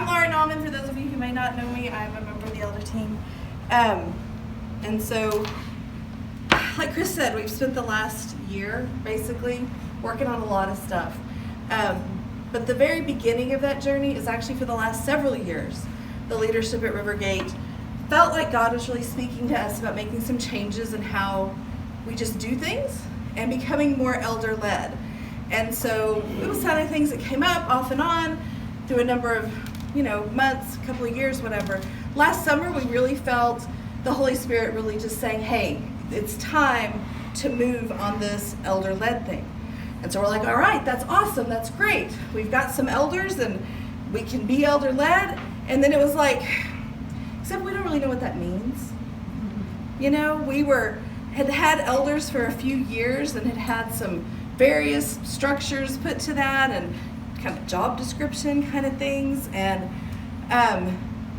Lauren Allman. For those of you who may not know me, I'm a member of the elder team. And so, like Chris said, we've spent the last year basically working on a lot of stuff. But the very beginning of that journey is actually for the last several years. The leadership at Rivergate felt like God was really speaking to us about making some changes in how we just do things and becoming more elder-led. And so it was kind of things that came up off and on through a number of, months, a couple of years, whatever. Last summer, we really felt the Holy Spirit really just saying, hey, it's time to move on this elder-led thing. And so we're like, all right, that's awesome, that's great. We've got some elders and we can be elder-led. And then it was like, except we don't really know what that means. We had elders for a few years and had some various structures put to that and kind of job description kind of things. And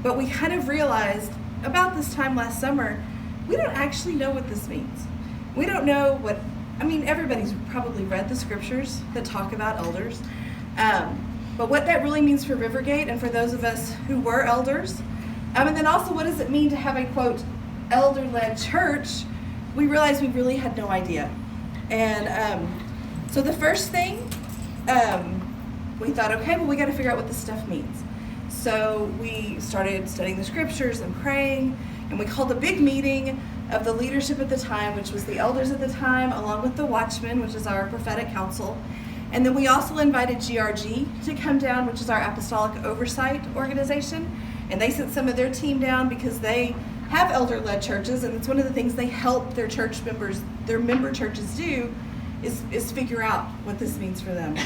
but we kind of realized about this time last summer, we don't actually know what this means. We don't know everybody's probably read the scriptures that talk about elders. But what that really means for Rivergate and for those of us who were elders, and then also what does it mean to have a, quote, elder-led church, we realized we really had no idea. And so the first thing, we thought, okay, well, we got to figure out what this stuff means. So we started studying the scriptures and praying, and we called a big meeting of the leadership at the time, which was the elders at the time, along with the Watchmen, which is our prophetic council. And then we also invited GRG to come down, which is our apostolic oversight organization. And they sent some of their team down because they have elder-led churches, and it's one of the things they help their church members, their member churches do, is figure out what this means for them.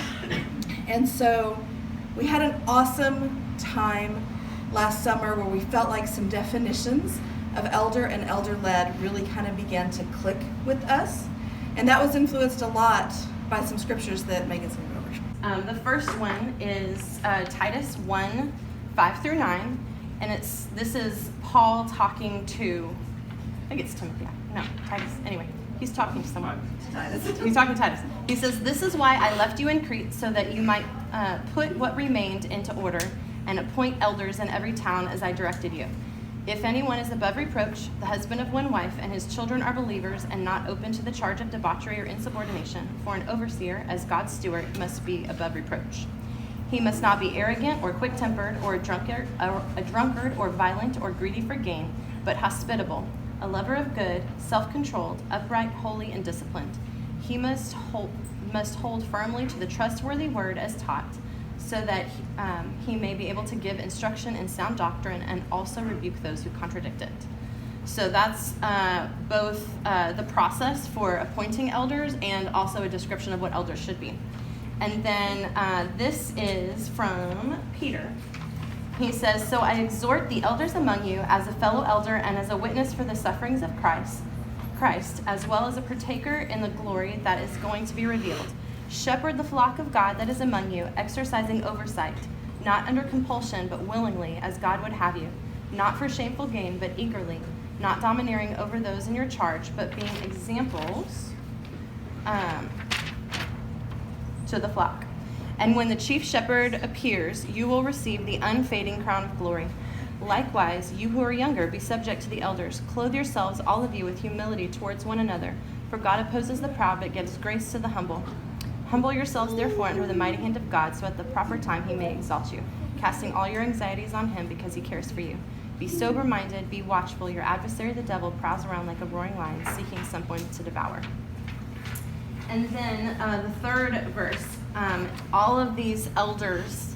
And so we had an awesome time last summer where we felt like some definitions of elder and elder-led really kind of began to click with us. And that was influenced a lot by some scriptures that Megan's going to go over. The first one is Titus 1, 5 through 9. And this is Paul talking to, I think it's Timothy. No, Titus. Anyway, he's talking to someone. He's talking to Titus. He says, "This is why I left you in Crete, so that you might put what remained into order and appoint elders in every town as I directed you. If anyone is above reproach, the husband of one wife, and his children are believers and not open to the charge of debauchery or insubordination, for an overseer, as God's steward, must be above reproach. He must not be arrogant or quick-tempered or a drunkard or violent or greedy for gain, but hospitable, a lover of good, self-controlled, upright, holy, and disciplined. He must hold firmly to the trustworthy word as taught, so that he may be able to give instruction in sound doctrine and also rebuke those who contradict it." So that's both the process for appointing elders and also a description of what elders should be. And then this is from Peter. He says, "So I exhort the elders among you as a fellow elder and as a witness for the sufferings of Christ, as well as a partaker in the glory that is going to be revealed. Shepherd the flock of God that is among you, exercising oversight, not under compulsion, but willingly, as God would have you, not for shameful gain, but eagerly, not domineering over those in your charge, but being examples to the flock. And when the chief shepherd appears, you will receive the unfading crown of glory. Likewise, you who are younger, be subject to the elders. Clothe yourselves, all of you, with humility towards one another, for God opposes the proud, but gives grace to the humble. Humble yourselves, therefore, under the mighty hand of God, so at the proper time he may exalt you, casting all your anxieties on him because he cares for you. Be sober-minded, be watchful. Your adversary, the devil, prowls around like a roaring lion, seeking someone to devour." And then the third verse, all of these elders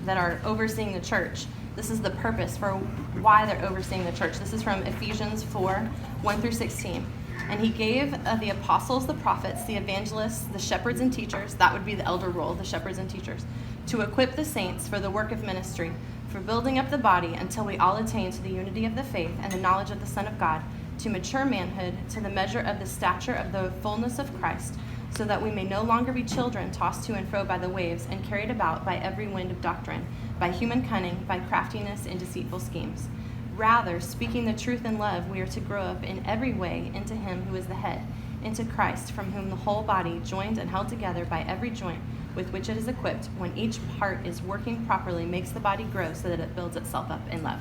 that are overseeing the church, this is the purpose for why they're overseeing the church. This is from Ephesians 4, 1 through 16. "And he gave the apostles, the prophets, the evangelists, the shepherds and teachers," that would be the elder role, the shepherds and teachers, "to equip the saints for the work of ministry, for building up the body until we all attain to the unity of the faith and the knowledge of the Son of God, to mature manhood, to the measure of the stature of the fullness of Christ, so that we may no longer be children tossed to and fro by the waves and carried about by every wind of doctrine, by human cunning, by craftiness and deceitful schemes. Rather, speaking the truth in love, we are to grow up in every way into him who is the head, into Christ, from whom the whole body, joined and held together by every joint, with which it is equipped, when each part is working properly, makes the body grow so that it builds itself up in love.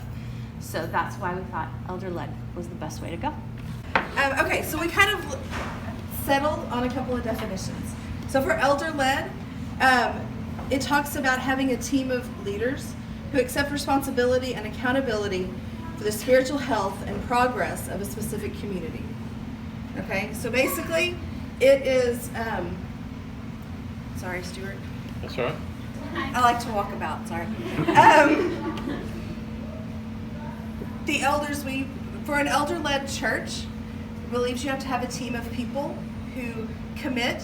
So that's why we thought elder-led was the best way to go. Okay, so we kind of settled on a couple of definitions. So for elder-led, it talks about having a team of leaders who accept responsibility and accountability for the spiritual health and progress of a specific community. Okay, so basically it is, sorry, Stuart. That's all right. I like to walk about, sorry. The elders, for an elder-led church, believes you have to have a team of people who commit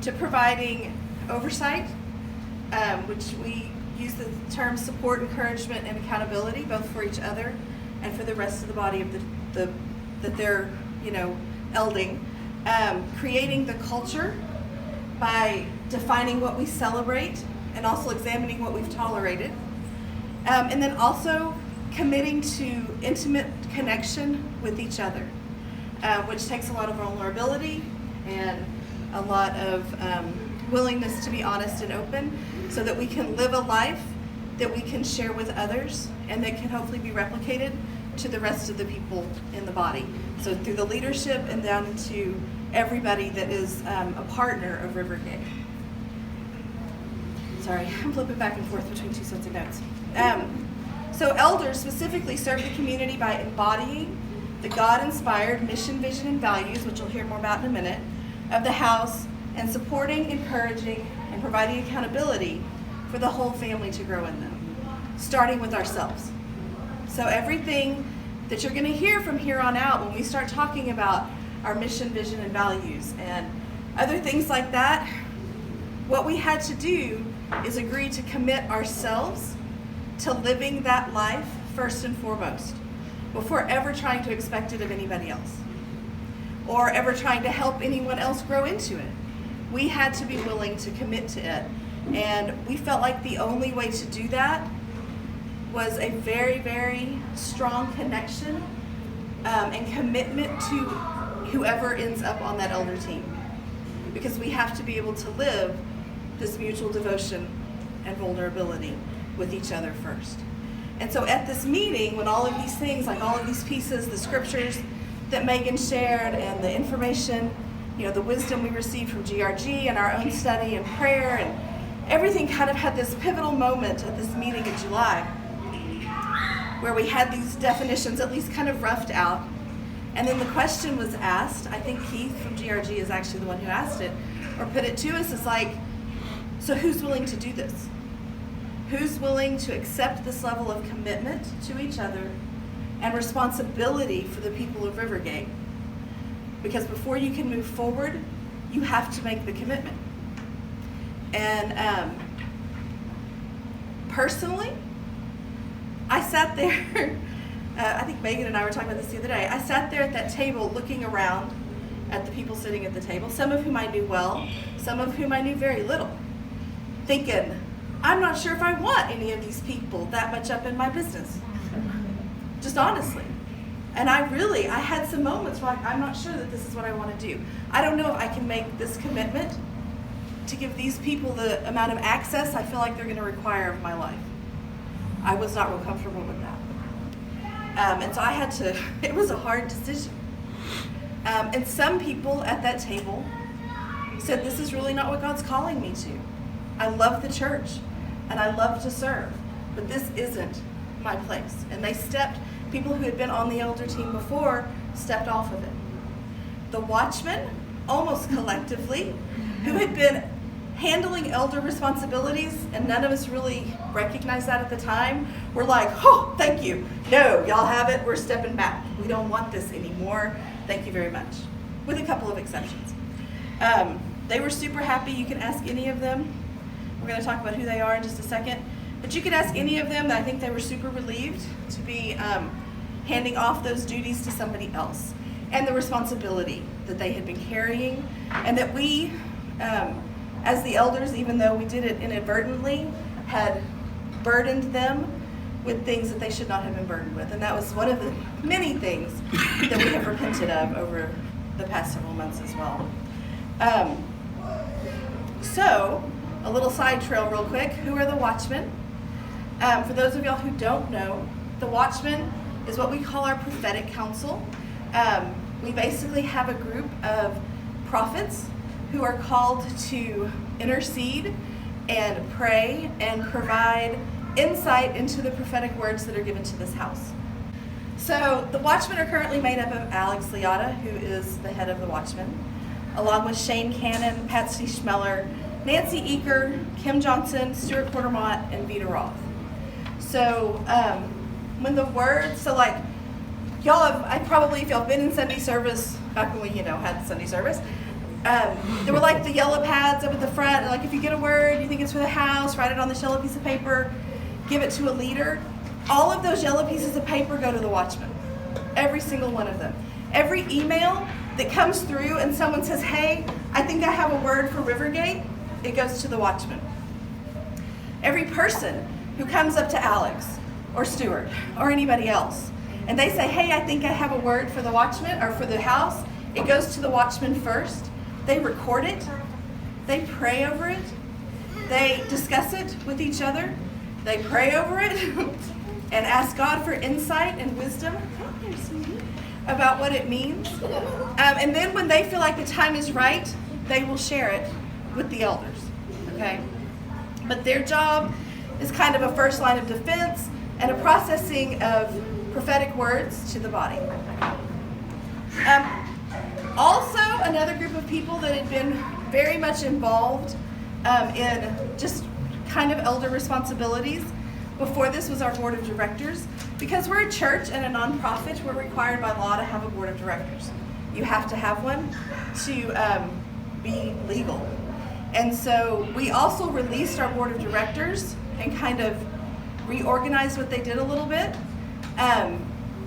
to providing oversight, which we use the term support, encouragement, and accountability, both for each other and for the rest of the body of that they're, elding. Creating the culture by defining what we celebrate and also examining what we've tolerated. And then also committing to intimate connection with each other, which takes a lot of vulnerability and a lot of willingness to be honest and open so that we can live a life that we can share with others and that can hopefully be replicated to the rest of the people in the body. So through the leadership and down to everybody that is a partner of Rivergate. Sorry, I'm flipping back and forth between two sets of notes. So elders specifically serve the community by embodying the God-inspired mission, vision, and values, which you'll hear more about in a minute, of the house, and supporting, encouraging, and providing accountability for the whole family to grow in them, starting with ourselves. So everything that you're going to hear from here on out when we start talking about our mission, vision, and values and other things like that, what we had to do is agree to commit ourselves to living that life first and foremost, before ever trying to expect it of anybody else or ever trying to help anyone else grow into it. We had to be willing to commit to it. And we felt like the only way to do that was a very, very strong connection and commitment to whoever ends up on that elder team. Because we have to be able to live this mutual devotion and vulnerability with each other first. And so at this meeting, when all of these things, like all of these pieces, the scriptures that Megan shared and the information, the wisdom we received from GRG and our own study and prayer and everything kind of had this pivotal moment at this meeting in July where we had these definitions at least kind of roughed out. And then the question was asked, I think Keith from GRG is actually the one who asked it, or put it to us, it's like, so who's willing to do this? Who's willing to accept this level of commitment to each other and responsibility for the people of Rivergate? Because before you can move forward, you have to make the commitment. And personally, I sat there, I think Megan and I were talking about this the other day. I sat there at that table looking around at the people sitting at the table, some of whom I knew well, some of whom I knew very little, thinking, I'm not sure if I want any of these people that much up in my business. Just honestly. And I had some moments where I'm not sure that this is what I want to do. I don't know if I can make this commitment to give these people the amount of access I feel like they're going to require of my life. I was not real comfortable with that. And so I had to, it was a hard decision. And some people at that table said, this is really not what God's calling me to. I love the church and I love to serve, but this isn't my place. And people who had been on the elder team before stepped off of it. The watchmen, almost collectively, who had been handling elder responsibilities, and none of us really recognized that at the time, were like, oh, thank you. No, y'all have it, we're stepping back. We don't want this anymore. Thank you very much, with a couple of exceptions. They were super happy. You can ask any of them. We're going to talk about who they are in just a second. But you could ask any of them that I think they were super relieved to be handing off those duties to somebody else, and the responsibility that they had been carrying, and that we, as the elders, even though we did it inadvertently, had burdened them with things that they should not have been burdened with. And that was one of the many things that we have repented of over the past several months as well. So a little side trail real quick. Who are the watchmen? For those of y'all who don't know, the watchmen is what we call our prophetic council. We basically have a group of prophets who are called to intercede and pray and provide insight into the prophetic words that are given to this house. So the Watchmen are currently made up of Alex Liotta, who is the head of the Watchmen, along with Shane Cannon, Patsy Schmeller, Nancy Eaker, Kim Johnson, Stuart Quartermont, and Vita Roth. So when the word, so like y'all have, if y'all been in Sunday service, back when we, had Sunday service, there were like the yellow pads up at the front, and like if you get a word, you think it's for the house, write it on this yellow piece of paper, give it to a leader. All of those yellow pieces of paper go to the watchman. Every single one of them. Every email that comes through and someone says, hey, I think I have a word for Rivergate, it goes to the watchman. Every person who comes up to Alex or Stuart or anybody else and they say, hey, I think I have a word for the watchman or for the house, it goes to the watchman first. They record it, they pray over it, they discuss it with each other, they pray over it and ask God for insight and wisdom about what it means. And then when they feel like the time is right, they will share it with the elders, okay? But their job is kind of a first line of defense and a processing of prophetic words to the body. Also, another group of people that had been very much involved in just kind of elder responsibilities before this was our board of directors. Because we're a church and a nonprofit, we're required by law to have a board of directors. You have to have one to be legal. And so we also released our board of directors and kind of reorganized what they did a little bit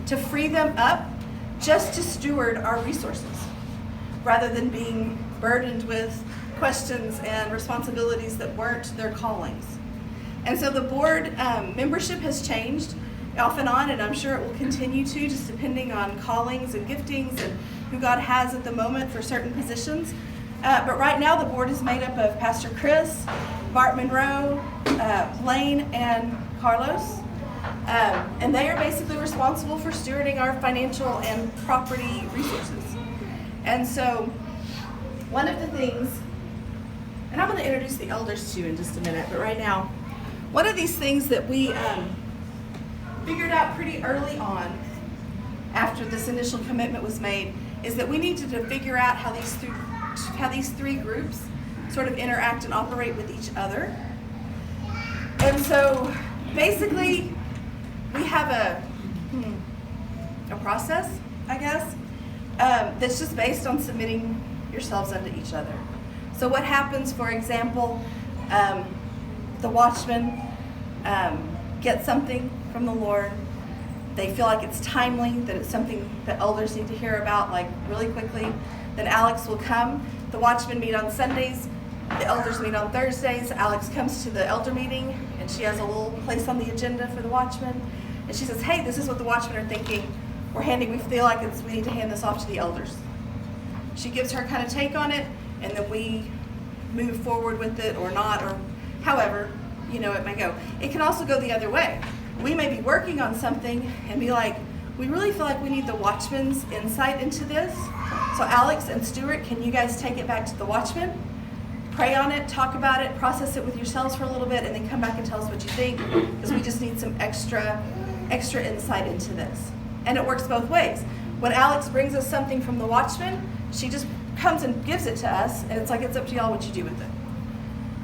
to free them up just to steward our resources rather than being burdened with questions and responsibilities that weren't their callings. And so the board membership has changed off and on, and I'm sure it will continue to, just depending on callings and giftings and who God has at the moment for certain positions. But right now the board is made up of Pastor Chris, Bart Monroe, Blaine, and Carlos. And they are basically responsible for stewarding our financial and property resources. And so one of the things, and I'm going to introduce the elders to you in just a minute, but right now, one of these things that we figured out pretty early on after this initial commitment was made is that we needed to figure out how these three groups sort of interact and operate with each other. And so basically we have a process, I guess, that's just based on submitting yourselves unto each other. So what happens, for example, the watchman gets something from the Lord. They feel like it's timely, that it's something that elders need to hear about, like really quickly. Then Alex will come. The watchmen meet on Sundays. The elders meet on Thursdays. Alex comes to the elder meeting, and she has a little place on the agenda for the watchmen. And she says, hey, this is what the watchmen are thinking. We feel like we need to hand this off to the elders. She gives her kind of take on it, and then we move forward with it or not, or however, it may go. It can also go the other way. We may be working on something and be like, we really feel like we need the watchman's insight into this. So Alex and Stuart, can you guys take it back to the watchman? Pray on it, talk about it, process it with yourselves for a little bit, and then come back and tell us what you think, because we just need some extra insight into this. And it works both ways. When Alex brings us something from the watchman, she just comes and gives it to us, and it's like, it's up to y'all what you do with it.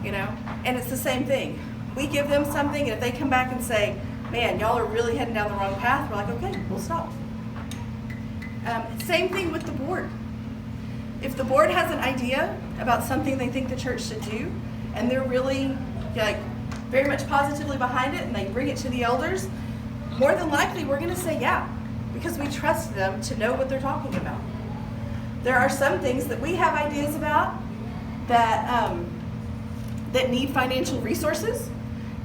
And it's the same thing. We give them something, and if they come back and say, man, y'all are really heading down the wrong path, we're like, okay, we'll stop. Same thing with the board. If the board has an idea about something they think the church should do, and they're really very much positively behind it, and they bring it to the elders, more than likely we're going to say yeah, because we trust them to know what they're talking about. There are some things that we have ideas about that need financial resources.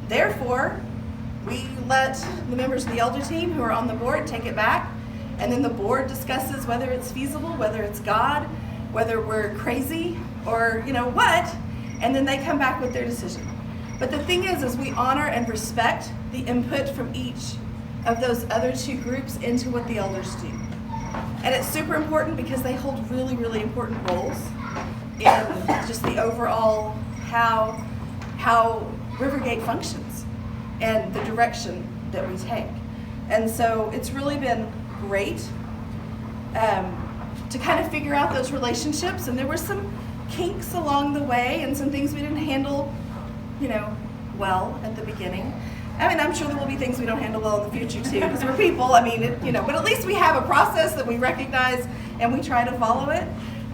Therefore, we let the members of the elder team who are on the board take it back, and then the board discusses whether it's feasible, whether it's God, whether we're crazy, or what, and then they come back with their decision. But the thing is we honor and respect the input from each of those other two groups into what the elders do. And it's super important because they hold really, really important roles in just the overall how Rivergate functions and the direction that we take. And so it's really been great to kind of figure out those relationships. And there were some kinks along the way and some things we didn't handle, well at the beginning. I mean, I'm sure there will be things we don't handle well in the future too, because we're people. I mean, but at least we have a process that we recognize and we try to follow it.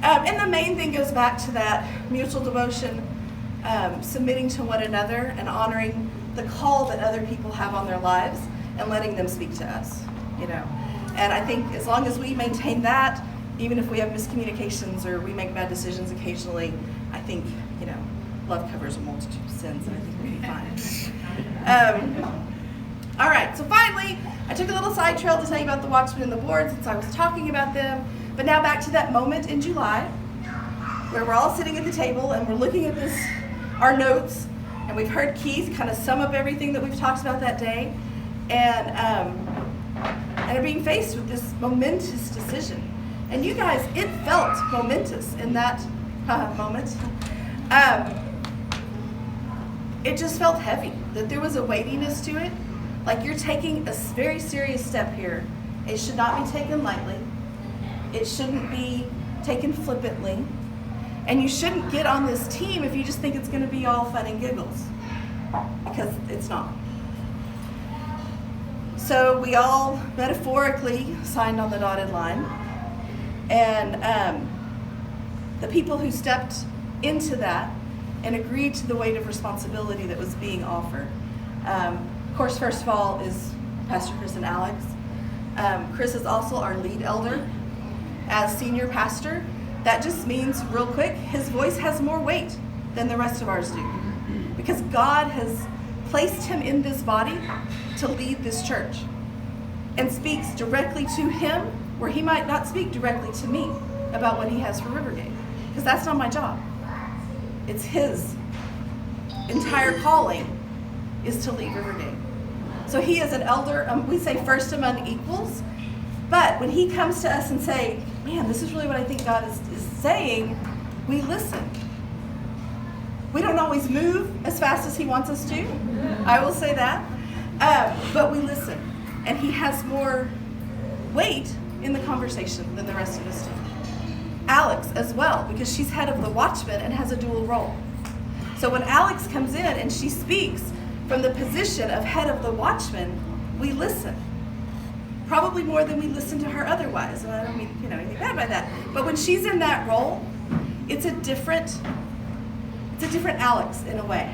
And the main thing goes back to that mutual devotion, submitting to one another and honoring the call that other people have on their lives and letting them speak to us, And I think as long as we maintain that, even if we have miscommunications or we make bad decisions occasionally, I think, love covers a multitude of sins, and I think we'll be fine. All right, so finally, I took a little side trail to tell you about the Watchmen and the board since I was talking about them. But now back to that moment in July where we're all sitting at the table and we're looking at our notes, and we've heard Keith kind of sum up everything that we've talked about that day, and are being faced with this momentous decision. And you guys, it felt momentous in that moment. It just felt heavy, that there was a weightiness to it. Like you're taking a very serious step here. It should not be taken lightly. It shouldn't be taken flippantly. And you shouldn't get on this team if you just think it's going to be all fun and giggles, because it's not. So we all metaphorically signed on the dotted line. And the people who stepped into that and agreed to the weight of responsibility that was being offered. Of course, first of all, is Pastor Chris and Alex. Chris is also our lead elder. As senior pastor, that just means, real quick, his voice has more weight than the rest of ours do. Because God has placed him in this body to lead this church and speaks directly to him where he might not speak directly to me about what he has for Rivergate. Because that's not my job. It's his entire calling is to lead Rivergate. So he is an elder, we say first among equals, but when he comes to us and say, man, this is really what I think God is saying, we listen. We don't always move as fast as he wants us to, I will say that, but we listen. And he has more weight in the conversation than the rest of us do. Alex as well, because she's head of the Watchmen and has a dual role. So when Alex comes in and she speaks from the position of head of the Watchmen, we listen. Probably more than we listen to her otherwise. And I don't mean, anything bad by that. But when she's in that role, it's a different Alex in a way.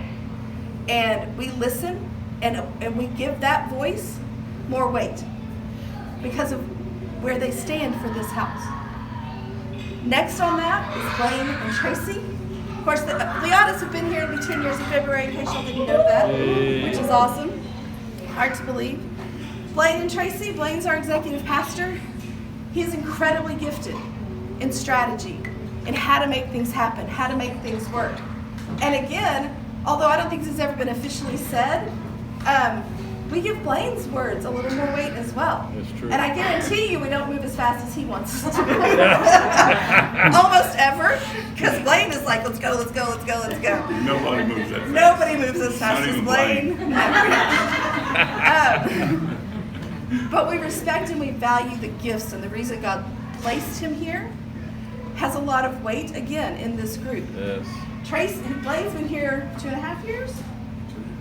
And we listen and we give that voice more weight because of where they stand for this house. Next on that is Blaine and Tracy. Of course, the Leotas have been here. It'll be 10 years in February, in case y'all didn't know that, which is awesome. Hard to believe. Blaine and Tracy. Blaine's our executive pastor. He is incredibly gifted in strategy, in how to make things happen, how to make things work. And again, although I don't think this has ever been officially said, we give Blaine's words a little more weight as well. That's true. And I guarantee you we don't move as fast as he wants us to move. Almost ever. Because Blaine is like, let's go, let's go, let's go, let's go. Nobody moves that fast. Nobody moves as fast Not as even Blaine. But we respect and we value the gifts, and the reason God placed him here has a lot of weight, again, in this group. Yes. Blaine's been here 2.5 years?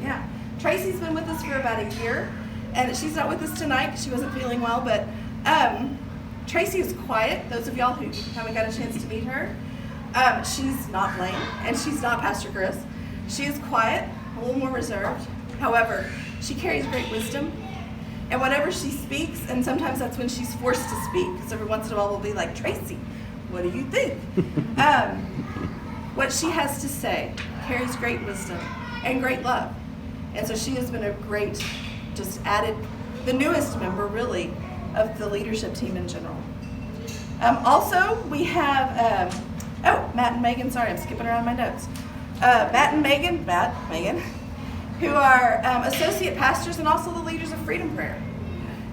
Yeah. Tracy's been with us for about a year, and she's not with us tonight because she wasn't feeling well, but Tracy is quiet. Those of y'all who haven't got a chance to meet her, she's not Blaine, and she's not Pastor Chris. She is quiet, a little more reserved. However, she carries great wisdom, and whatever she speaks, and sometimes that's when she's forced to speak, because every once in a while we'll be like, Tracy, what do you think? What she has to say carries great wisdom and great love. And so she has been a great, just added, the newest member, really, of the leadership team in general. Also, we have, Matt and Megan, sorry, I'm skipping around my notes. Matt and Megan, who are associate pastors and also the leaders of Freedom Prayer.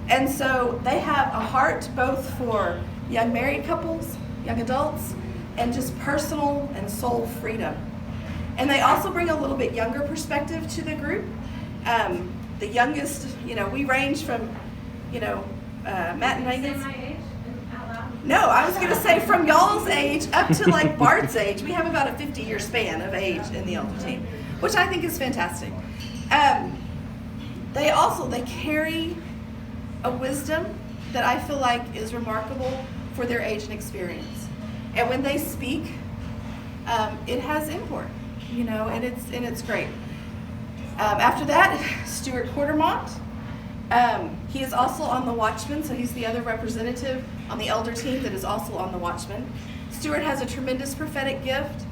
And so they have a heart both for young married couples, young adults, and just personal and soul freedom. And they also bring a little bit younger perspective to the group. The youngest, we range from, Matt and Megan's. My age out loud? No, I was going to say from y'all's age up to like Bart's age. We have about a 50-year span of age in the elder team, which I think is fantastic. They carry a wisdom that I feel like is remarkable for their age and experience. And when they speak, it has import, and it's great. After that, Stuart Quartermont. He is also on the Watchman, so he's the other representative on the elder team that is also on the Watchman. Stuart has a tremendous prophetic gift.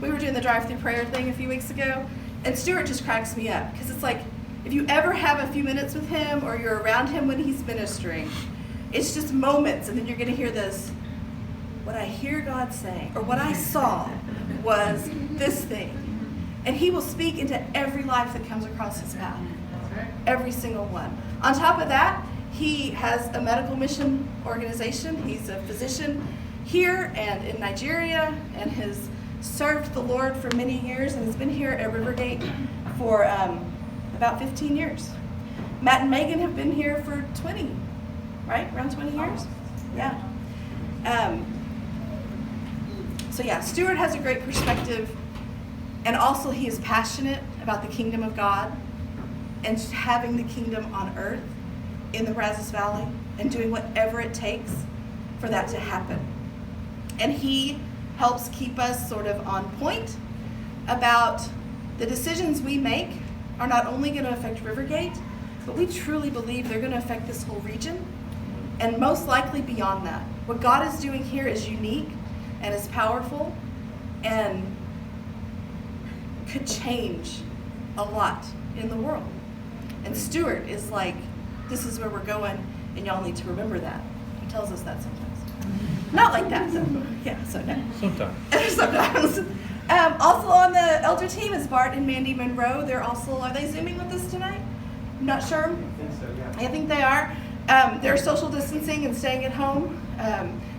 We were doing the drive-through prayer thing a few weeks ago, and Stuart just cracks me up because it's like if you ever have a few minutes with him or you're around him when he's ministering, it's just moments, and then you're going to hear this. What I hear God saying, or what I saw, was this thing. And he will speak into every life that comes across his path. Every single one. On top of that, he has a medical mission organization. He's a physician here and in Nigeria and has served the Lord for many years and has been here at Rivergate for about 15 years. Matt and Megan have been here for 20, right? Around 20 years? Yeah. Stuart has a great perspective. And also he is passionate about the kingdom of God and having the kingdom on earth in the Brazos Valley and doing whatever it takes for that to happen. And he helps keep us sort of on point about the decisions we make are not only going to affect Rivergate, but we truly believe they're going to affect this whole region and most likely beyond that. What God is doing here is unique and is powerful and could change a lot in the world. And Stuart is like, this is where we're going, and y'all need to remember that. He tells us that sometimes. Not like that, though. Yeah, so no. Sometimes. Sometimes. Also on the elder team is Bart and Mandy Monroe. Are they Zooming with us tonight? I'm not sure. I think so, yeah. I think they are. They're social distancing and staying at home.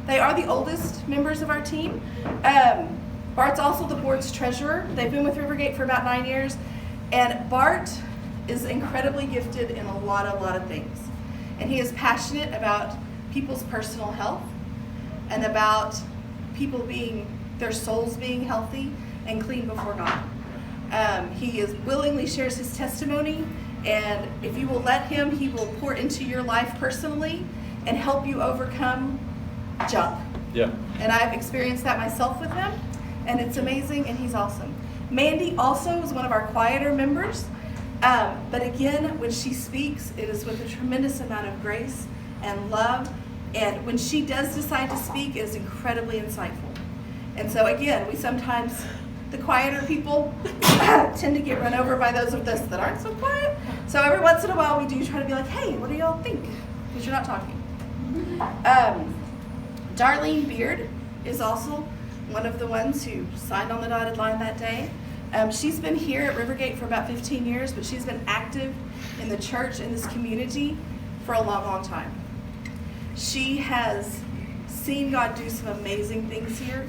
They are the oldest members of our team. Bart's also the board's treasurer. They've been with Rivergate for about 9 years. And Bart is incredibly gifted in a lot of things. And he is passionate about people's personal health and about people their souls being healthy and clean before God. He willingly shares his testimony, and if you will let him, he will pour into your life personally and help you overcome junk. Yeah. And I've experienced that myself with him, and it's amazing, and he's awesome. Mandy also is one of our quieter members, but again, when she speaks, it is with a tremendous amount of grace and love, and when she does decide to speak, it is incredibly insightful. And so again, the quieter people tend to get run over by those of us that aren't so quiet. So every once in a while, we do try to be like, hey, what do y'all think? Because you're not talking. Darlene Beard is also one of the ones who signed on the dotted line that day. She's been here at Rivergate for about 15 years, but she's been active in the church, in this community, for a long time. She has seen God do some amazing things here,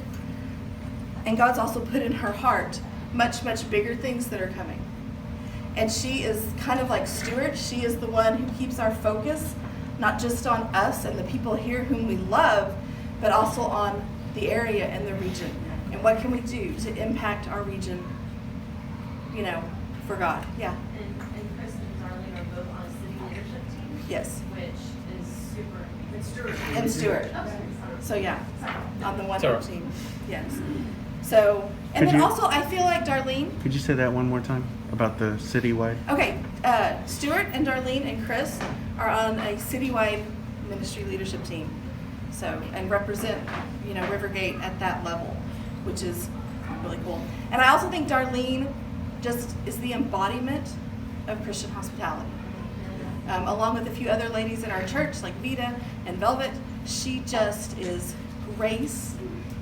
and God's also put in her heart much bigger things that are coming. And she is kind of like Stuart. She is the one who keeps our focus, not just on us and the people here whom we love, but also on the area and the region. And what can we do to impact our region, for God? Yeah. And Chris and Darlene are both on a city leadership team. Yes. Which is super. And Stuart. And Stuart. Oh, sorry. So yeah, on the one Sorry. team. Yes. So, and Could then you- also I feel like Darlene. Could you say that one more time about the citywide? Okay, Stuart and Darlene and Chris are on a citywide ministry leadership team. So, and represent, Rivergate at that level, which is really cool. And I also think Darlene just is the embodiment of Christian hospitality. Along with a few other ladies in our church, like Vita and Velvet, she just is grace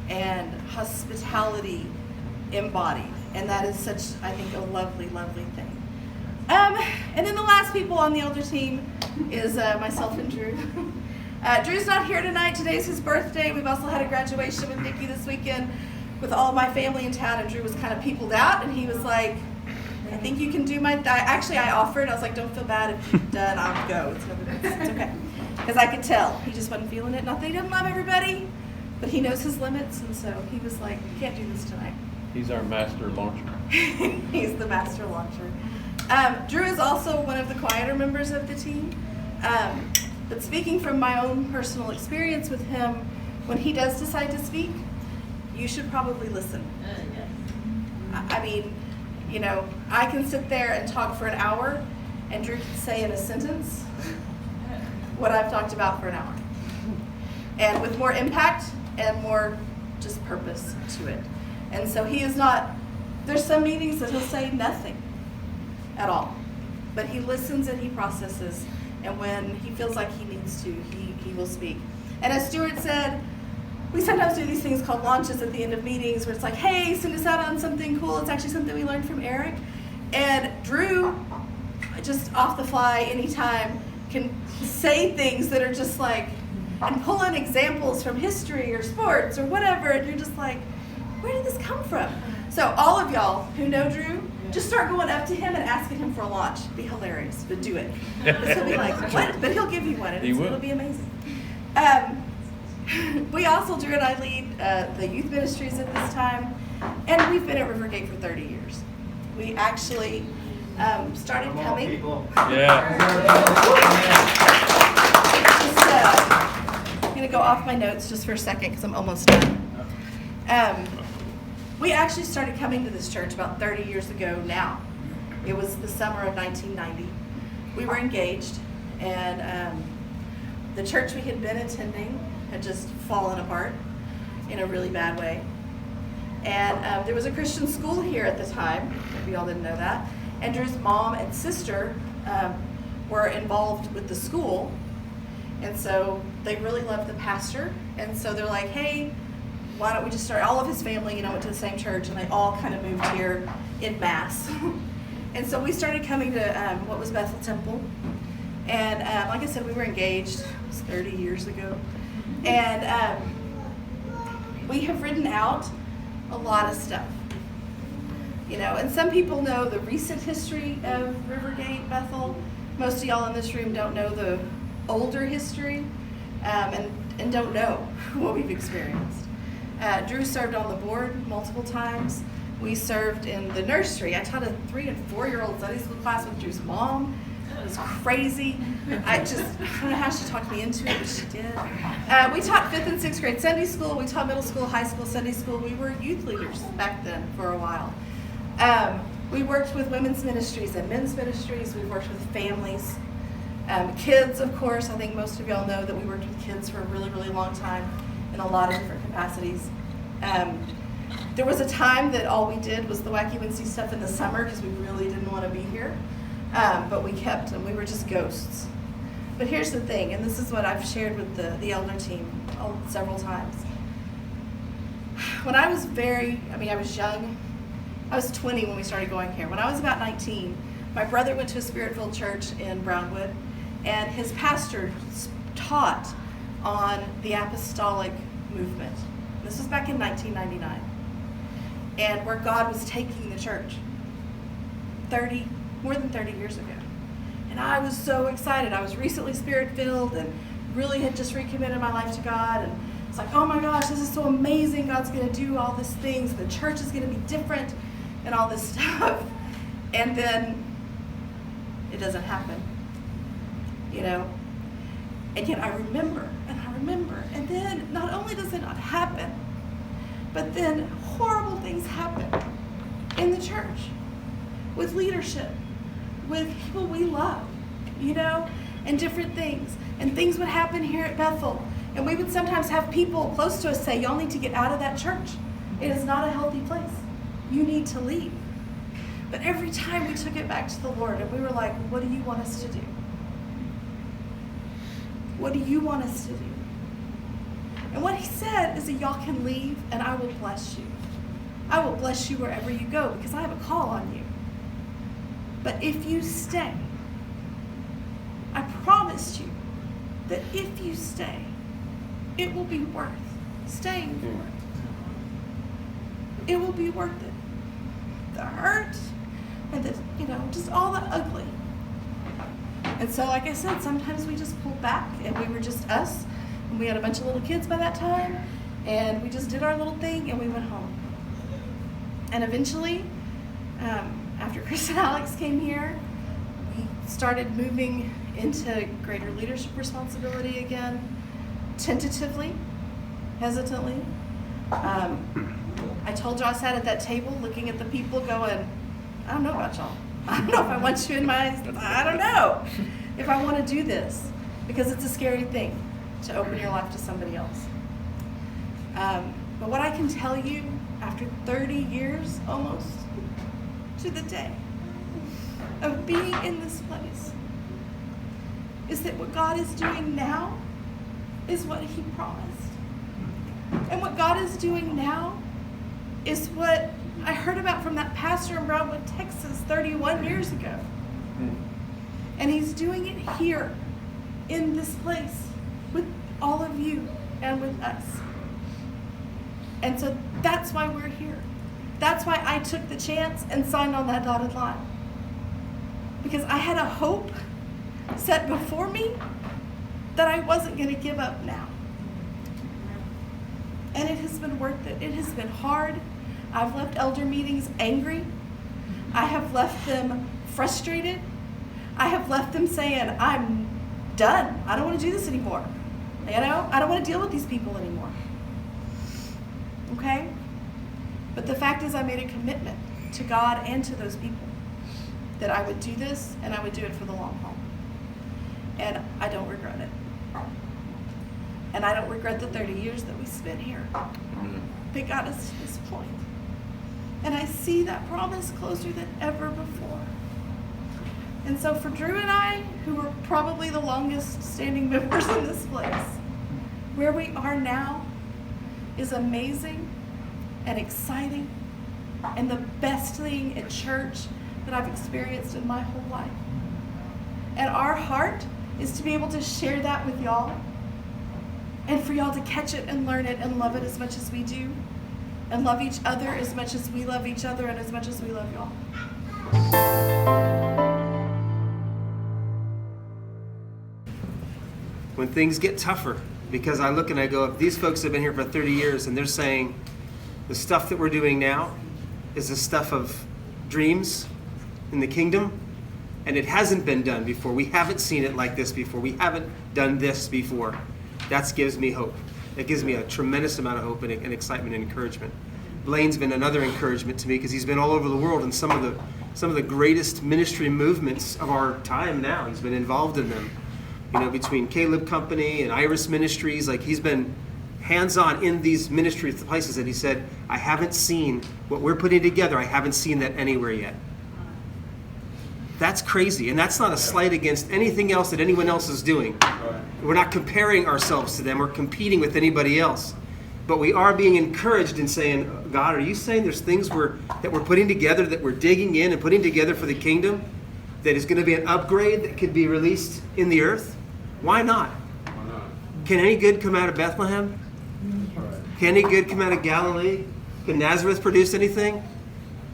and hospitality embodied. And that is such, I think, a lovely, lovely thing. And then the last people on the elder team is myself and Drew. Drew's not here tonight. Today's his birthday. We've also had a graduation with Nikki this weekend with all my family in town, and Drew was kind of peopled out, and he was like, I think you can do I offered. I was like, don't feel bad if you're done. I'll go. It's okay. Because I could tell. He just wasn't feeling it. Not that he didn't love everybody, but he knows his limits, and so he was like, you can't do this tonight. He's our master launcher. He's the master launcher. Drew is also one of the quieter members of the team. But speaking from my own personal experience with him, when he does decide to speak, you should probably listen. I mean, you know, I can sit there and talk for an hour, and Drew can say in a sentence what I've talked about for an hour. And with more impact and more just purpose to it. And so he is not, there's some meetings that he'll say nothing at all. But he listens and he processes. And when he feels like he needs to, he will speak. And as Stuart said, we sometimes do these things called launches at the end of meetings where it's like, hey, send us out on something cool. It's actually something we learned from Eric. And Drew, just off the fly, anytime, can say things that are just like, and pull in examples from history or sports or whatever, and you're just like, where did this come from? So all of y'all who know Drew, just start going up to him and asking him for a launch. It'd be hilarious, but do it. Because he'll be like, what? But he'll give you one, and it'll be amazing. We also, Drew and I lead the youth ministries at this time, and we've been at Rivergate for 30 years. We actually started coming. I'm going to go off my notes just for a second because I'm almost done. We actually started coming to this church about 30 years ago now. It was the summer of 1990. We were engaged, and the church we had been attending had just fallen apart in a really bad way. And there was a Christian school here at the time, if y'all didn't know that. And Drew's mom and sister were involved with the school. And so they really loved the pastor. And so they're like, hey, why don't we just start, all of his family, went to the same church, and they all kind of moved here en masse. And so we started coming to what was Bethel Temple. And like I said, we were engaged, it was 30 years ago. And we have written out a lot of stuff. And some people know the recent history of Rivergate, Bethel. Most of y'all in this room don't know the older history and don't know what we've experienced. Drew served on the board multiple times. We served in the nursery. I taught a 3- and 4-year-old Sunday school class with Drew's mom. It was crazy. I don't know how she talked me into it, but she did. We taught 5th and 6th grade Sunday school. We taught middle school, high school Sunday school. We were youth leaders back then for a while. We worked with women's ministries and men's ministries. We worked with families. Kids, of course. I think most of y'all know that we worked with kids for a really, really long time in a lot of different capacities. There was a time that all we did was the Wacky Wednesday stuff in the summer because we really didn't want to be here. But we kept them. We were just ghosts. But here's the thing, and this is what I've shared with the elder team several times. When I was I was young. I was 20 when we started going here. When I was about 19, my brother went to a Spirit-filled church in Brownwood, and his pastor taught on the apostolic movement. This was back in 1999, and where God was taking the church more than 30 years ago. And I was so excited. I was recently Spirit-filled and really had just recommitted my life to God, and it's like, oh my gosh, this is so amazing. God's going to do all these things. The church is going to be different and all this stuff. And then it doesn't happen, And yet I remember, and then not only does it not happen, but then horrible things happen in the church with leadership, with people we love, and different things. And things would happen here at Bethel. And we would sometimes have people close to us say, y'all need to get out of that church. It is not a healthy place. You need to leave. But every time we took it back to the Lord, and we were like, what do you want us to do? What do you want us to do? And what he said is that y'all can leave and I will bless you. I will bless you wherever you go because I have a call on you. But if you stay, I promised you that if you stay, it will be worth staying for. It will be worth it. The hurt and the, just all the ugly. And so, like I said, sometimes we just pulled back and we were just us. And we had a bunch of little kids by that time. And we just did our little thing and we went home. And eventually, after Chris and Alex came here, we started moving into greater leadership responsibility again, tentatively, hesitantly. I told you I sat at that table looking at the people going, I don't know about y'all. I don't know if I want you in my, I don't know if I want to do this, because it's a scary thing to open your life to somebody else. But what I can tell you after 30 years almost to the day of being in this place is that what God is doing now is what he promised. And what God is doing now is what I heard about from that pastor in Broadwood, Texas 31 years ago. And he's doing it here in this place with all of you and with us. And so that's why we're here. That's why I took the chance and signed on that dotted line. Because I had a hope set before me that I wasn't going to give up now. And it has been worth it. It has been hard. I've left elder meetings angry. I have left them frustrated. I have left them saying, I'm done. I don't want to do this anymore. I don't want to deal with these people anymore. Okay? But the fact is I made a commitment to God and to those people that I would do this and I would do it for the long haul. And I don't regret it. And I don't regret the 30 years that we spent here that got us to this point. And I see that promise closer than ever before. And so for Drew and I, who are probably the longest standing members in this place, where we are now is amazing and exciting and the best thing in church that I've experienced in my whole life. And our heart is to be able to share that with y'all and for y'all to catch it and learn it and love it as much as we do and love each other as much as we love each other and as much as we love y'all. When things get tougher, because I look and I go, if these folks have been here for 30 years and they're saying the stuff that we're doing now is the stuff of dreams in the kingdom, and it hasn't been done before. We haven't seen it like this before. We haven't done this before. That gives me hope. It gives me a tremendous amount of hope and excitement and encouragement. Blaine's been another encouragement to me because he's been all over the world in some of the greatest ministry movements of our time now. He's been involved in them. Between Caleb Company and Iris Ministries, like he's been hands-on in these ministry places, and he said, I haven't seen what we're putting together. I haven't seen that anywhere yet. That's crazy, and that's not a slight against anything else that anyone else is doing. We're not comparing ourselves to them or competing with anybody else. But we are being encouraged in saying, God, are you saying there's things that we're putting together, that we're digging in and putting together for the kingdom, that is going to be an upgrade that could be released in the earth? Why not? Can any good come out of Bethlehem? Can any good come out of Galilee? Can Nazareth produce anything?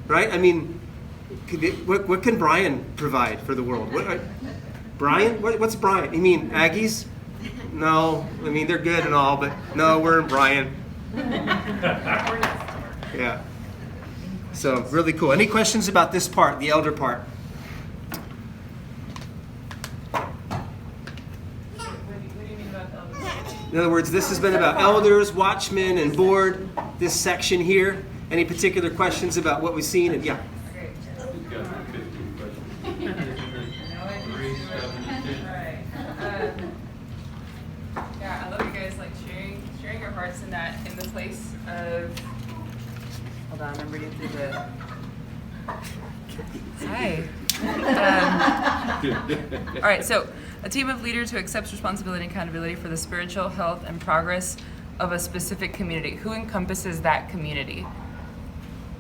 Right? I mean, what can Brian provide for the world? Brian? What's Brian? You mean Aggies? No. I mean, they're good and all, but no, we're in Brian. Yeah. So, really cool. Any questions about this part, the elder part? In other words, this has been about elders, watchmen, and board, this section here. Any particular questions about what we've seen? And yeah. He's got 15 questions. 3, 7, 10. Yeah, I love you guys like sharing your hearts in the place of. Hold on, I'm reading through the. Hi. All right, so a team of leaders who accepts responsibility and accountability for the spiritual health and progress of a specific community. Who encompasses that community?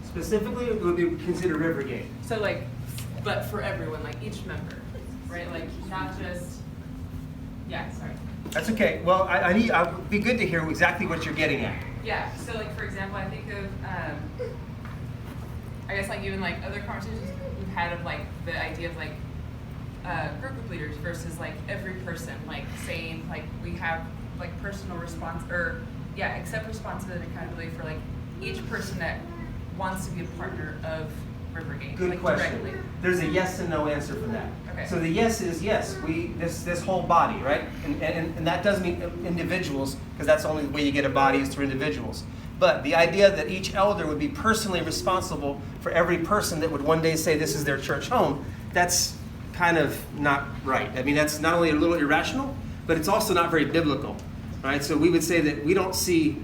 Specifically, it would be considered Rivergate. So like, but for everyone, like each member, right? Like not just, yeah, sorry. That's okay. Well, I would be good to hear exactly what you're getting at. Yeah, so like for example, I think of, I guess like even like other conversations we've had of like the idea of like group of leaders versus like every person, like saying like we have like personal accept responsibility and accountability for like each person that wants to be a partner of Rivergate. Good like, question. Directly. There's a yes and no answer for that. Okay. So the yes is yes, this whole body, right? And that does mean individuals, because that's the only way you get a body is through individuals. But the idea that each elder would be personally responsible for every person that would one day say this is their church home, that's kind of not right. I mean, that's not only a little irrational, but it's also not very biblical, right? So we would say that we don't see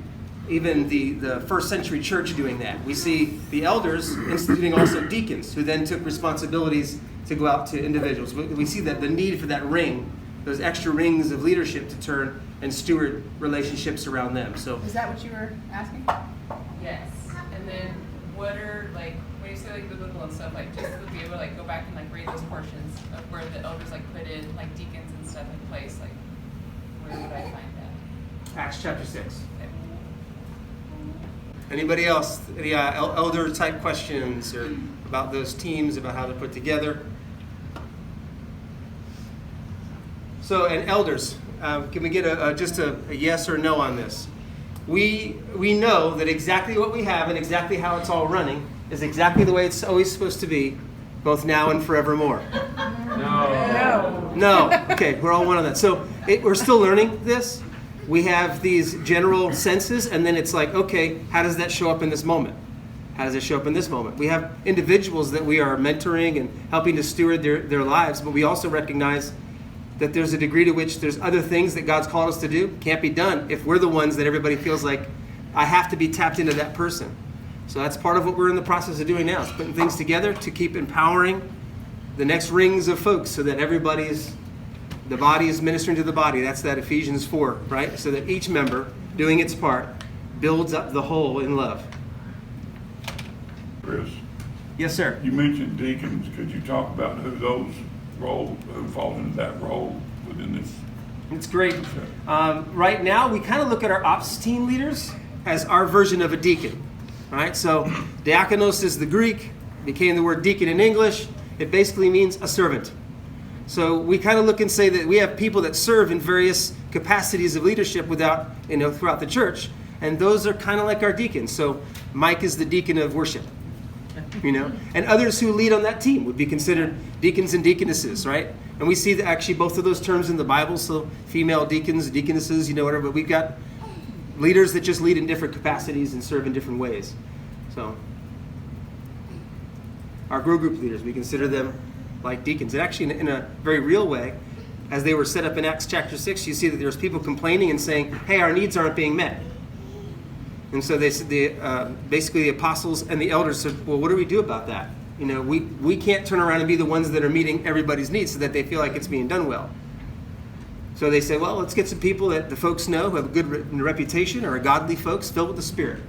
even the first century church doing that. We see the elders instituting also deacons, who then took responsibilities to go out to individuals. We see that the need for that ring, those extra rings of leadership to turn and steward relationships around them. So Is that what you were asking? Yes. And then what are like when you say like biblical and stuff, like just to be able to like go back and like read those portions of where the elders like put in like deacons and stuff in place, like where would I find that? Acts chapter 6. Okay. Anybody else? Any elder type questions or about those teams, about how they're put together? So, and elders, can we get just a yes or no on this? We know that exactly what we have and exactly how it's all running is exactly the way it's always supposed to be, both now and forevermore. No. No. Okay, we're all one on that. So we're still learning this. We have these general senses, and then it's like, okay, how does that show up in this moment? How does it show up in this moment? We have individuals that we are mentoring and helping to steward their lives, but we also recognize that there's a degree to which there's other things that God's called us to do, can't be done if we're the ones that everybody feels like, I have to be tapped into that person. So that's part of what we're in the process of doing now, is putting things together to keep empowering the next rings of folks so that the body is ministering to the body. That's that Ephesians 4, right? So that each member doing its part builds up the whole in love. Chris, Yes, sir. you mentioned deacons. Could you talk about who falls into that role within this? It's great. Right now, we kind of look at our ops team leaders as our version of a deacon, right? So diakonos is the Greek, became the word deacon in English. It basically means a servant. So we kind of look and say that we have people that serve in various capacities of leadership throughout the church, and those are kind of like our deacons. So Mike is the deacon of worship, and others who lead on that team would be considered deacons and deaconesses, right? And we see that actually both of those terms in the Bible, so female deacons, deaconesses, whatever, but we've got leaders that just lead in different capacities and serve in different ways. So our group leaders, we consider them like deacons. And actually, in a very real way, as they were set up in Acts chapter 6, you see that there's people complaining and saying, hey, our needs aren't being met. And so basically the apostles and the elders said, well, what do we do about that? We can't turn around and be the ones that are meeting everybody's needs so that they feel like it's being done well. So they say, well, let's get some people that the folks know who have a good reputation or are godly folks filled with the Spirit.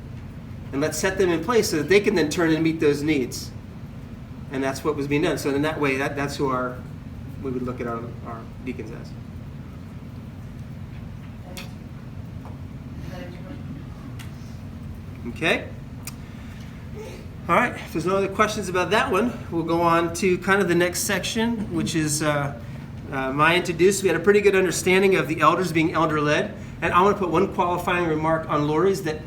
And let's set them in place so that they can then turn and meet those needs. And that's what was being done. So in that way, that's who we would look at our deacons as. Okay. All right. If there's no other questions about that one, we'll go on to kind of the next section, which is my introduce. We had a pretty good understanding of the elders being elder-led. And I want to put one qualifying remark on Lori's, that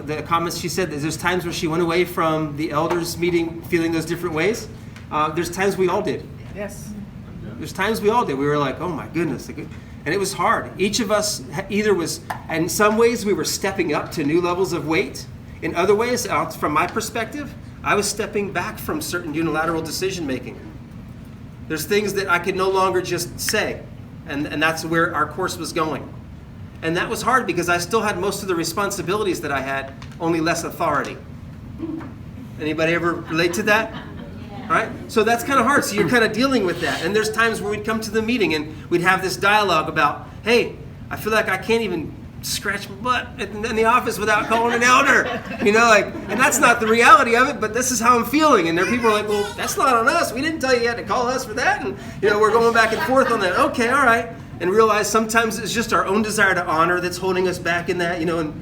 the comments she said that there's times where she went away from the elders meeting feeling those different ways. There's times we all did. Yes. There's times we all did. We were like, oh my goodness. And it was hard. Each of us either was, in some ways we were stepping up to new levels of weight. In other ways, from my perspective, I was stepping back from certain unilateral decision making. There's things that I could no longer just say. And that's where our course was going. And that was hard because I still had most of the responsibilities that I had, only less authority. Anybody ever relate to that? Right? So that's kind of hard. So you're kind of dealing with that. And there's times where we'd come to the meeting and we'd have this dialogue about, hey, I feel like I can't even scratch my butt in the office without calling an elder. And that's not the reality of it, but this is how I'm feeling. And there are people are like, well, that's not on us. We didn't tell you had to call us for that. And, we're going back and forth on that. Okay, all right. And realize sometimes it's just our own desire to honor that's holding us back in that, And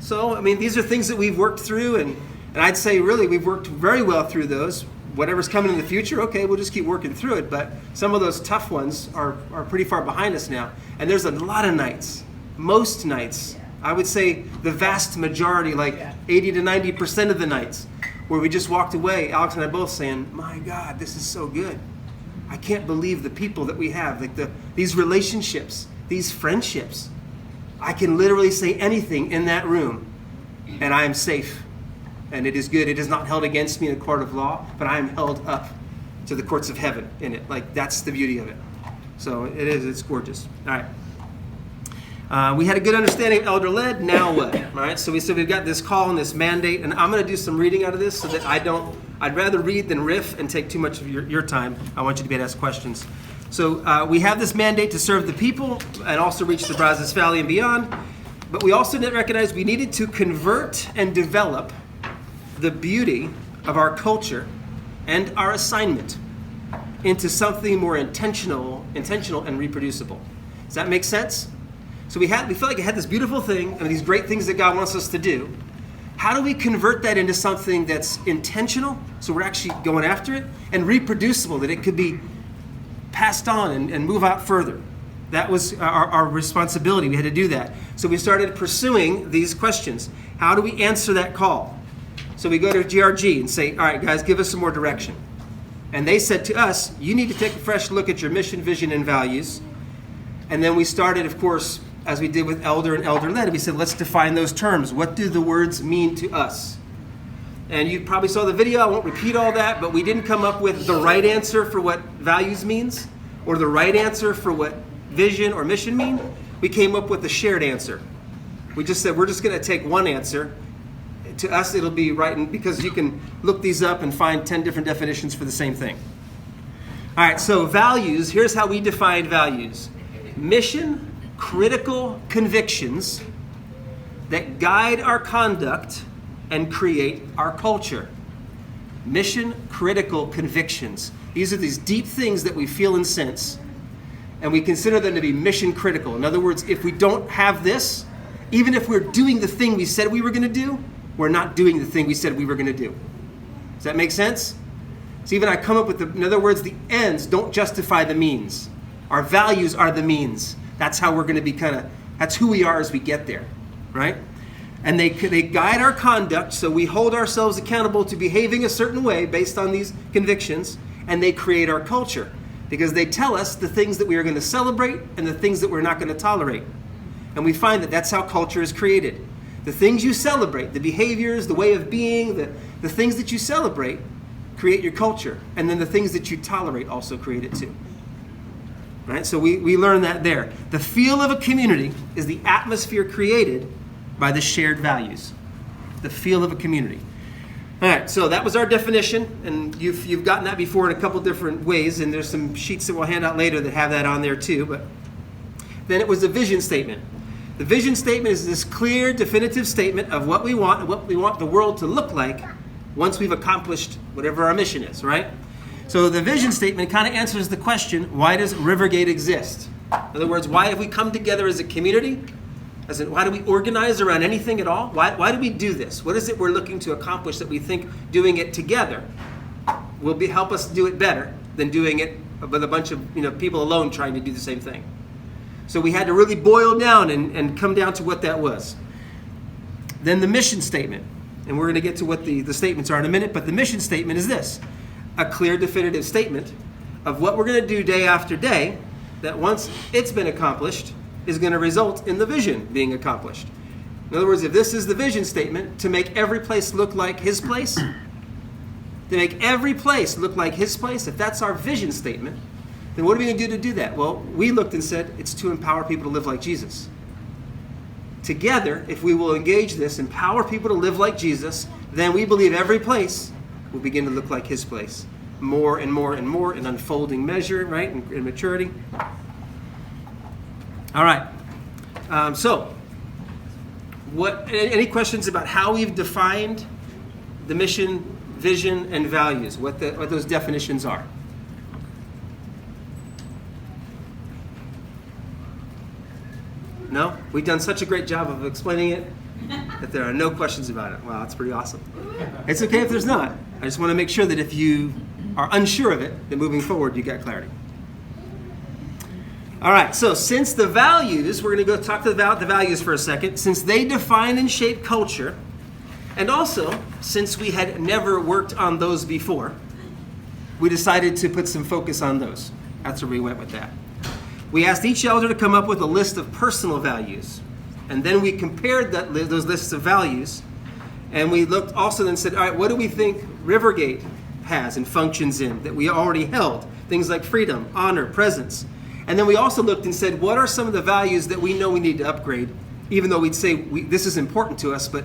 so, these are things that we've worked through. And I'd say, really, we've worked very well through those. Whatever's coming in the future, okay, we'll just keep working through it. But some of those tough ones are pretty far behind us now. And there's a lot of nights, most nights, I would say the vast majority, like 80 to 90% of the nights, where we just walked away, Alex and I both saying, my God, this is so good. I can't believe the people that we have, like these relationships, these friendships. I can literally say anything in that room, and I am safe. And it is good. It is not held against me in a court of law, but I am held up to the courts of heaven in it. Like, that's the beauty of it. So it is. It's gorgeous. All right. We had a good understanding of elder-led. Now what? All right. So we said we've got this call and this mandate, and I'm going to do some reading out of this so that I'd rather read than riff and take too much of your time. I want you to be able to ask questions. So we have this mandate to serve the people and also reach the Brazos Valley and beyond. But we also didn't recognize we needed to convert and develop the beauty of our culture and our assignment into something more intentional and reproducible. Does that make sense? So we felt like we had this beautiful thing and these great things that God wants us to do. How do we convert that into something that's intentional, so we're actually going after it, and reproducible, that it could be passed on and move out further? That was our responsibility. We had to do that. So we started pursuing these questions. How do we answer that call? So we go to GRG and say, all right, guys, give us some more direction. And they said to us, you need to take a fresh look at your mission, vision, and values. And then we started, of course, as we did with elder and elder-led, we said, let's define those terms. What do the words mean to us? And you probably saw the video. I won't repeat all that, but we didn't come up with the right answer for what values means or the right answer for what vision or mission mean. We came up with a shared answer. We just said, we're just going to take one answer. To us, it'll be right, because you can look these up and find 10 different definitions for the same thing. All right, so values, here's how we define values. Mission, critical convictions that guide our conduct and create our culture. Mission, critical convictions. These are these deep things that we feel and sense, and we consider them to be mission critical. In other words, if we don't have this, even if we're doing the thing we said we were going to do, we're not doing the thing we said we were going to do. Does that make sense? So even I come up with, in other words, the ends don't justify the means. Our values are the means. That's how we're going to be that's who we are as we get there, right? And they guide our conduct, so we hold ourselves accountable to behaving a certain way based on these convictions, and they create our culture because they tell us the things that we are going to celebrate and the things that we're not going to tolerate. And we find that that's how culture is created. The things you celebrate, the behaviors, the way of being, the things that you celebrate create your culture. And then the things that you tolerate also create it too. Right? So we learn that there. The feel of a community is the atmosphere created by the shared values. The feel of a community. All right, so that was our definition, and you've gotten that before in a couple different ways, and there's some sheets that we'll hand out later that have that on there too. But then it was a vision statement. The vision statement is this clear, definitive statement of what we want and what we want the world to look like once we've accomplished whatever our mission is, right? So the vision statement kind of answers the question, why does Rivergate exist? In other words, why have we come together as a community? Why do we organize around anything at all? Why do we do this? What is it we're looking to accomplish that we think doing it together will help us do it better than doing it with a bunch of people alone trying to do the same thing? So we had to really boil down and come down to what that was. Then the mission statement. And we're going to get to what the statements are in a minute, but the mission statement is this. A clear, definitive statement of what we're going to do day after day that once it's been accomplished is going to result in the vision being accomplished. In other words, if this is the vision statement, to make every place look like his place, to make every place look like his place, if that's our vision statement, then what are we going to do that? Well, we looked and said it's to empower people to live like Jesus. Together, if we will engage this, empower people to live like Jesus, then we believe every place will begin to look like his place. More and more and more in unfolding measure, right, in maturity. All right. So, Any questions about how we've defined the mission, vision, and values? What those definitions are? No? We've done such a great job of explaining it that there are no questions about it. Wow, that's pretty awesome. It's okay if there's not. I just want to make sure that if you are unsure of it, then moving forward, you got clarity. All right, so since the values, we're going to go talk about the values for a second. Since they define and shape culture, and also since we had never worked on those before, we decided to put some focus on those. That's where we went with that. We asked each elder to come up with a list of personal values. And then we compared those lists of values. And we looked also and said, all right, what do we think Rivergate has and functions in that we already held? Things like freedom, honor, presence. And then we also looked and said, what are some of the values that we know we need to upgrade, even though we'd say this is important to us, but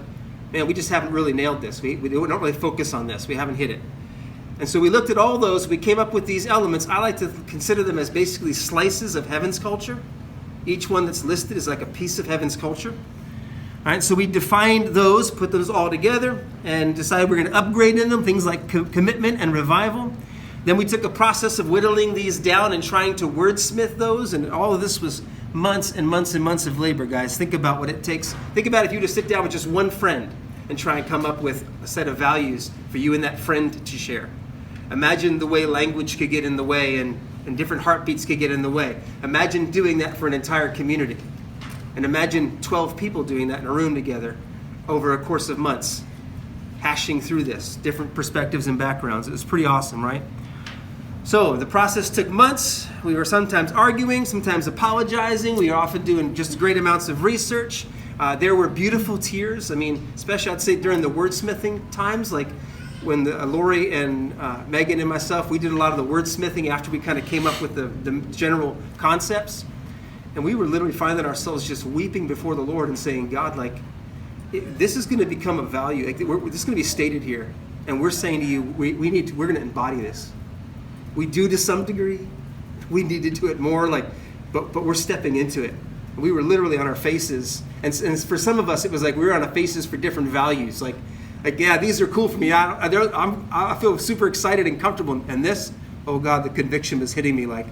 man, we just haven't really nailed this. We don't really focus on this. We haven't hit it. And so we looked at all those. We came up with these elements. I like to consider them as basically slices of heaven's culture. Each one that's listed is like a piece of heaven's culture. All right, so we defined those, put those all together, and decided we're going to upgrade in them, things like commitment and revival. Then we took a process of whittling these down and trying to wordsmith those, and all of this was months and months and months of labor, guys. Think about what it takes. Think about if you were to sit down with just one friend and try and come up with a set of values for you and that friend to share. Imagine the way language could get in the way and different heartbeats could get in the way. Imagine doing that for an entire community. And imagine 12 people doing that in a room together over a course of months, hashing through this, different perspectives and backgrounds. It was pretty awesome, right? So the process took months. We were sometimes arguing, sometimes apologizing. We were often doing just great amounts of research. There were beautiful tears. I mean, especially I'd say during the wordsmithing times, like when Lori and Megan and myself, we did a lot of the wordsmithing after we kind of came up with the general concepts. And we were literally finding ourselves just weeping before the Lord and saying, God, like, this is going to become a value. Like, this is going to be stated here. And we're saying to you, we're going to embody this. We do to some degree. We need to do it more, but we're stepping into it. We were literally on our faces. And for some of us, it was like we were on our faces for different values. Like yeah, these are cool for me. I feel super excited and comfortable. And this, oh God, the conviction was hitting me like,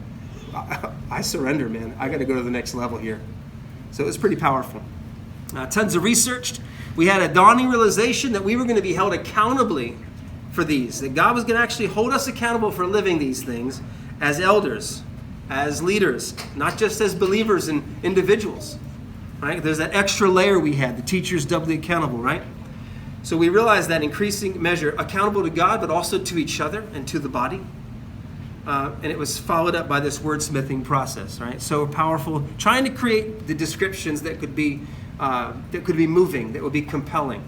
I surrender, man. I got to go to the next level here. So it was pretty powerful. Tons of research. We had a dawning realization that we were going to be held accountably for these, that God was going to actually hold us accountable for living these things as elders, as leaders, not just as believers and individuals. Right? There's that extra layer we had, the teachers doubly accountable, right? So we realized that increasing measure, accountable to God, but also to each other and to the body. And it was followed up by this wordsmithing process, right? So powerful, trying to create the descriptions that could be moving, that would be compelling,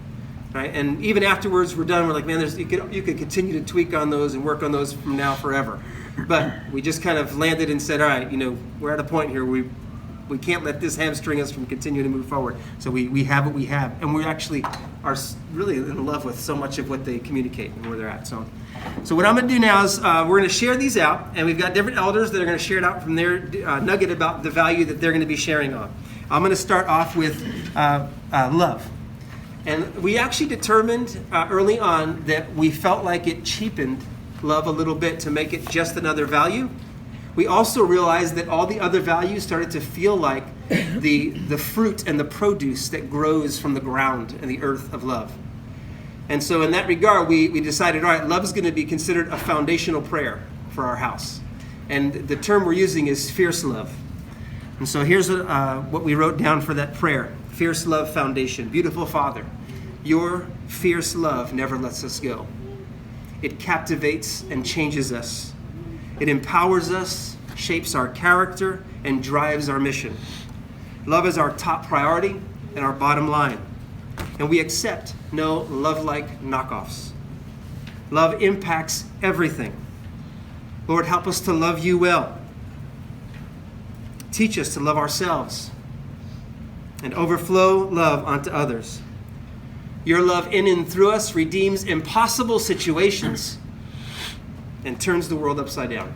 right? And even afterwards, we're done. We're like, man, you could continue to tweak on those and work on those from now forever. But we just kind of landed and said, all right, we're at a point here where we can't let this hamstring us from continuing to move forward. So we have what we have, and we actually are really in love with so much of what they communicate and where they're at. So what I'm going to do now is we're going to share these out, and we've got different elders that are going to share it out from their nugget about the value that they're going to be sharing on. I'm going to start off with love. And we actually determined early on that we felt like it cheapened love a little bit to make it just another value. We also realized that all the other values started to feel like the fruit and the produce that grows from the ground and the earth of love. And so in that regard, we decided, all right, love is going to be considered a foundational prayer for our house. And the term we're using is fierce love. And so here's what we wrote down for that prayer. Fierce love foundation. Beautiful Father, your fierce love never lets us go. It captivates and changes us. It empowers us, shapes our character, and drives our mission. Love is our top priority and our bottom line. And we accept no love-like knockoffs. Love impacts everything. Lord, help us to love you well. Teach us to love ourselves and overflow love onto others. Your love in and through us redeems impossible situations and turns the world upside down.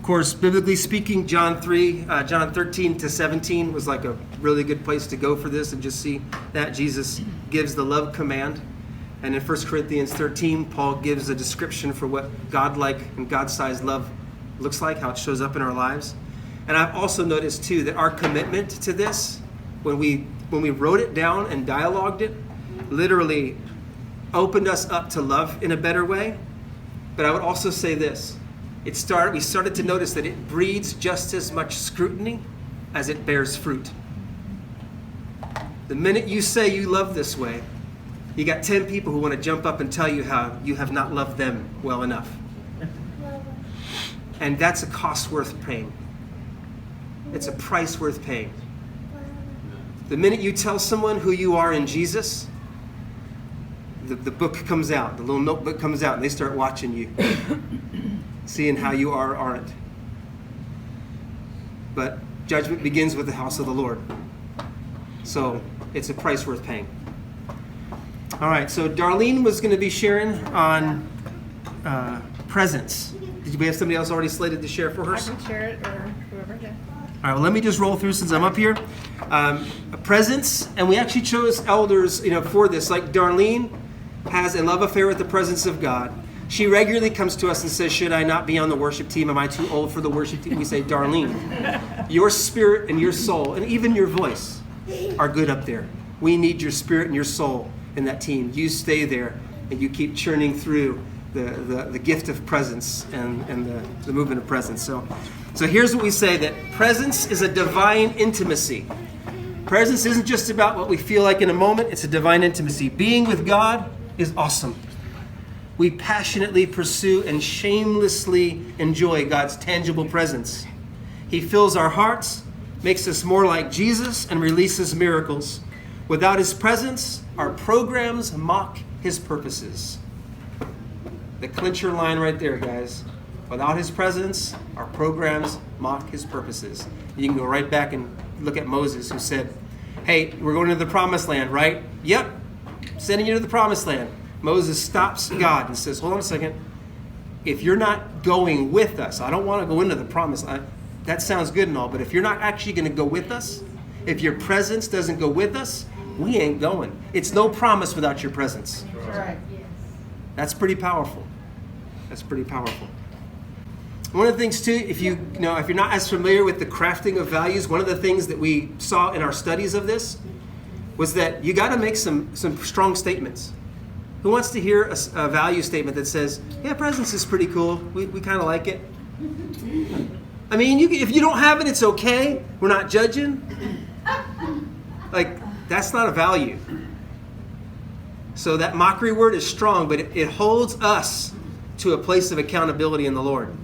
Of course, biblically speaking, John 13 to 17 was like a really good place to go for this and just see that Jesus gives the love command. And in 1 Corinthians 13, Paul gives a description for what God-like and God-sized love looks like, how it shows up in our lives. And I've also noticed too that our commitment to this, when we wrote it down and dialogued it, literally opened us up to love in a better way. But I would also say this. We started to notice that it breeds just as much scrutiny as it bears fruit. The minute you say you love this way, you got 10 people who want to jump up and tell you how you have not loved them well enough. And that's a cost worth paying. It's a price worth paying. The minute you tell someone who you are in Jesus, the book comes out, the little notebook comes out, and they start watching you, seeing how you are or aren't. But judgment begins with the house of the Lord. So it's a price worth paying. All right, so Darlene was going to be sharing on presence. Did we have somebody else already slated to share for her? I can share it or whoever, yeah. All right, well, let me just roll through since I'm up here. A presence, and we actually chose elders, for this. Like Darlene has a love affair with the presence of God. She regularly comes to us and says, should I not be on the worship team? Am I too old for the worship team? We say, Darlene, your spirit and your soul, and even your voice, are good up there. We need your spirit and your soul in that team. You stay there, and you keep churning through the gift of presence and the movement of presence. So here's what we say, that presence is a divine intimacy. Presence isn't just about what we feel like in a moment. It's a divine intimacy. Being with God is awesome. We passionately pursue and shamelessly enjoy God's tangible presence. He fills our hearts, makes us more like Jesus, and releases miracles. Without his presence, our programs mock his purposes. The clincher line right there, guys. Without his presence, our programs mock his purposes. You can go right back and look at Moses, who said, hey, we're going to the promised land, right? Yep, sending you to the promised land. Moses stops God and says, hold on a second. If you're not going with us, I don't want to go into the promise. That sounds good and all, but if you're not actually going to go with us, if your presence doesn't go with us, we ain't going. It's no promise without your presence. Right. That's pretty powerful. That's pretty powerful. One of the things too, if you're not as familiar with the crafting of values, one of the things that we saw in our studies of this was that you got to make some strong statements. Who wants to hear a value statement that says, yeah, presence is pretty cool. We kind of like it. I mean, if you don't have it, it's okay. We're not judging. Like, that's not a value. So that mockery word is strong, but it holds us to a place of accountability in the Lord.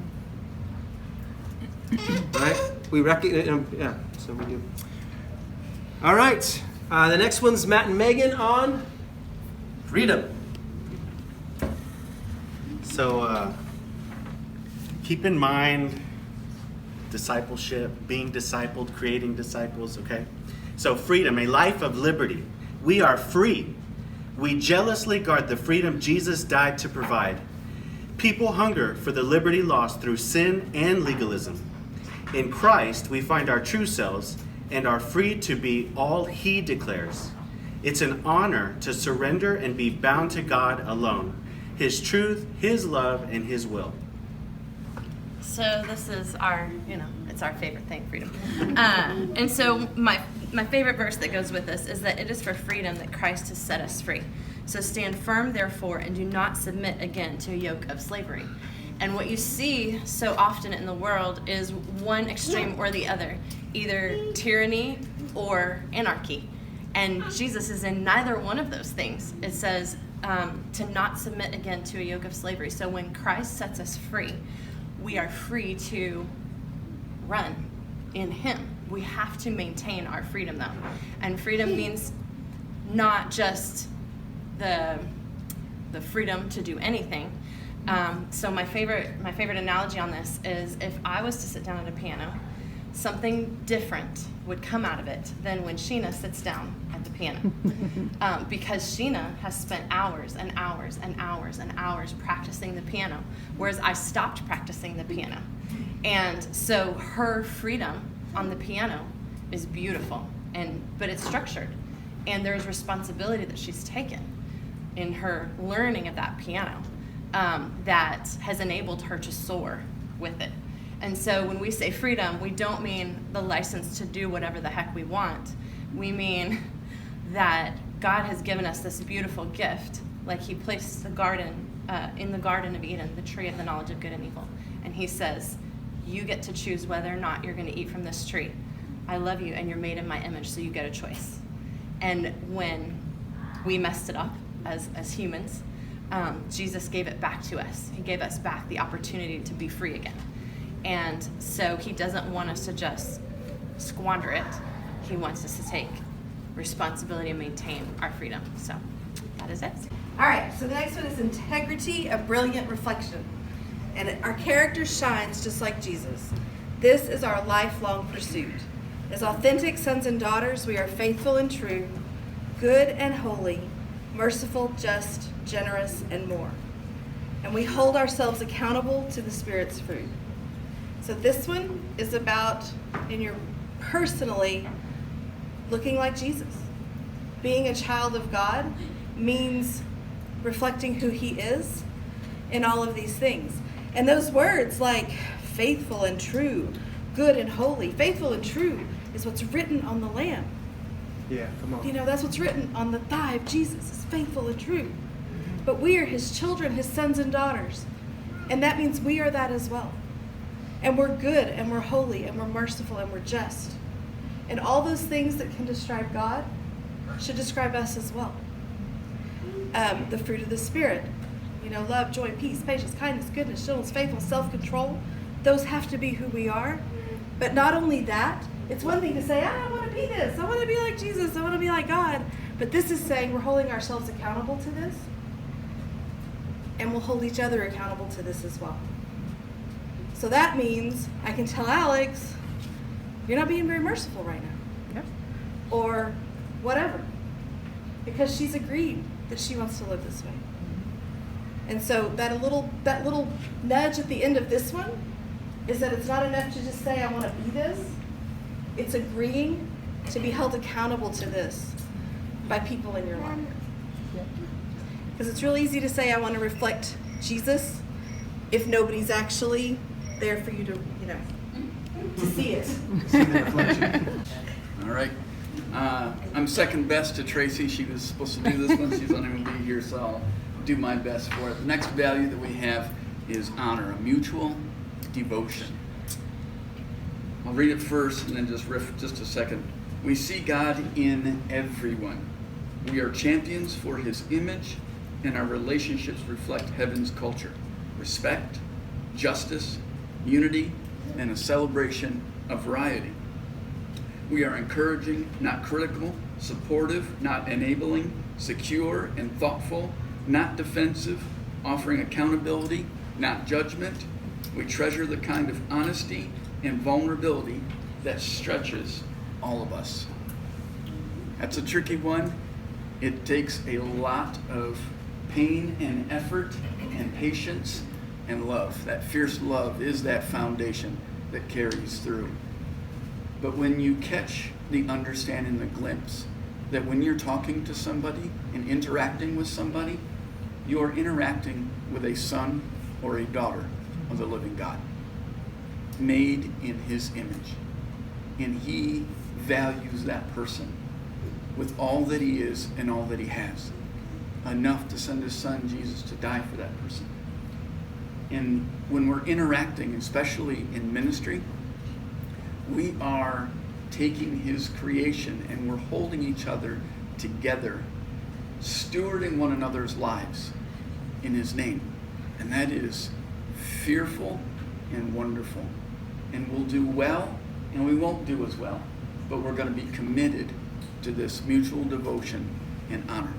Right? We recognize, yeah, so we do. All right. The next one's Matt and Megan on freedom. So keep in mind discipleship, being discipled, creating disciples, okay? So freedom, a life of liberty. We are free. We jealously guard the freedom Jesus died to provide. People hunger for the liberty lost through sin and legalism. In Christ, we find our true selves and are free to be all He declares. It's an honor to surrender and be bound to God alone, His truth, His love, and His will. So this is our, it's our favorite thing, freedom. And so my favorite verse that goes with this is that it is for freedom that Christ has set us free. So stand firm, therefore, and do not submit again to a yoke of slavery. And what you see so often in the world is one extreme or the other, either tyranny or anarchy. And Jesus is in neither one of those things. It says to not submit again to a yoke of slavery. So when Christ sets us free, we are free to run in Him. We have to maintain our freedom, though. And freedom means not just the freedom to do anything. So my favorite analogy on this is if I was to sit down at a piano, something different would come out of it than when Sheena sits down at the piano. Because Sheena has spent hours and hours and hours and hours practicing the piano, whereas I stopped practicing the piano. And so her freedom on the piano is beautiful, but it's structured. And there's responsibility that she's taken in her learning of that piano that has enabled her to soar with it. And so when we say freedom, we don't mean the license to do whatever the heck we want. We mean that God has given us this beautiful gift, like he placed the garden in the Garden of Eden, the tree of the knowledge of good and evil. And he says, you get to choose whether or not you're going to eat from this tree. I love you and you're made in my image, so you get a choice. And when we messed it up as humans, Jesus gave it back to us. He gave us back the opportunity to be free again. And so he doesn't want us to just squander it. He wants us to take responsibility and maintain our freedom. So that is it. All right, so the next one is integrity, a brilliant reflection. And our character shines just like Jesus. This is our lifelong pursuit. As authentic sons and daughters, we are faithful and true, good and holy, merciful, just, generous, and more. And we hold ourselves accountable to the Spirit's fruit. So this one is about, in your personally, looking like Jesus. Being a child of God means reflecting who he is in all of these things. And those words like faithful and true, good and holy, faithful and true is what's written on the lamb. Yeah, come on. You know, that's what's written on the thigh of Jesus, is faithful and true. But we are his children, his sons and daughters. And that means we are that as well. And we're good and we're holy and we're merciful and we're just. And all those things that can describe God should describe us as well. The fruit of the Spirit, you know, love, joy, peace, patience, kindness, goodness, gentleness, faithfulness, self-control. Those have to be who we are. But not only that, it's one thing to say, I want to be this. I want to be like Jesus. I want to be like God. But this is saying we're holding ourselves accountable to this. And we'll hold each other accountable to this as well. So that means I can tell Alex, you're not being very merciful right now. Yep. Or whatever. Because she's agreed that she wants to live this way. And so that little nudge at the end of this one is that it's not enough to just say I want to be this. It's agreeing to be held accountable to this by people in your life. Because it's real easy to say I want to reflect Jesus if nobody's actually there for you to, you know, to see it. All right. I'm second best to Tracy. She was supposed to do this one. She's not even be here, so I'll do my best for it. The next value that we have is honor, a mutual devotion. I'll read it first and then just riff just a second. We see God in everyone. We are champions for his image, and our relationships reflect heaven's culture. Respect, justice, unity, and a celebration of variety. We are encouraging, not critical, supportive, not enabling, secure and thoughtful, not defensive, offering accountability, not judgment. We treasure the kind of honesty and vulnerability that stretches all of us. That's a tricky one. It takes a lot of pain and effort and patience and love. That fierce love is that foundation that carries through. But when you catch the understanding, the glimpse, that when you're talking to somebody and interacting with somebody, you are interacting with a son or a daughter of the living God, made in his image. And he values that person with all that he is and all that he has, enough to send his son Jesus to die for that person. And when we're interacting, especially in ministry, we are taking his creation and we're holding each other together, stewarding one another's lives in his name. And that is fearful and wonderful. And we'll do well and we won't do as well, but we're going to be committed to this mutual devotion and honor.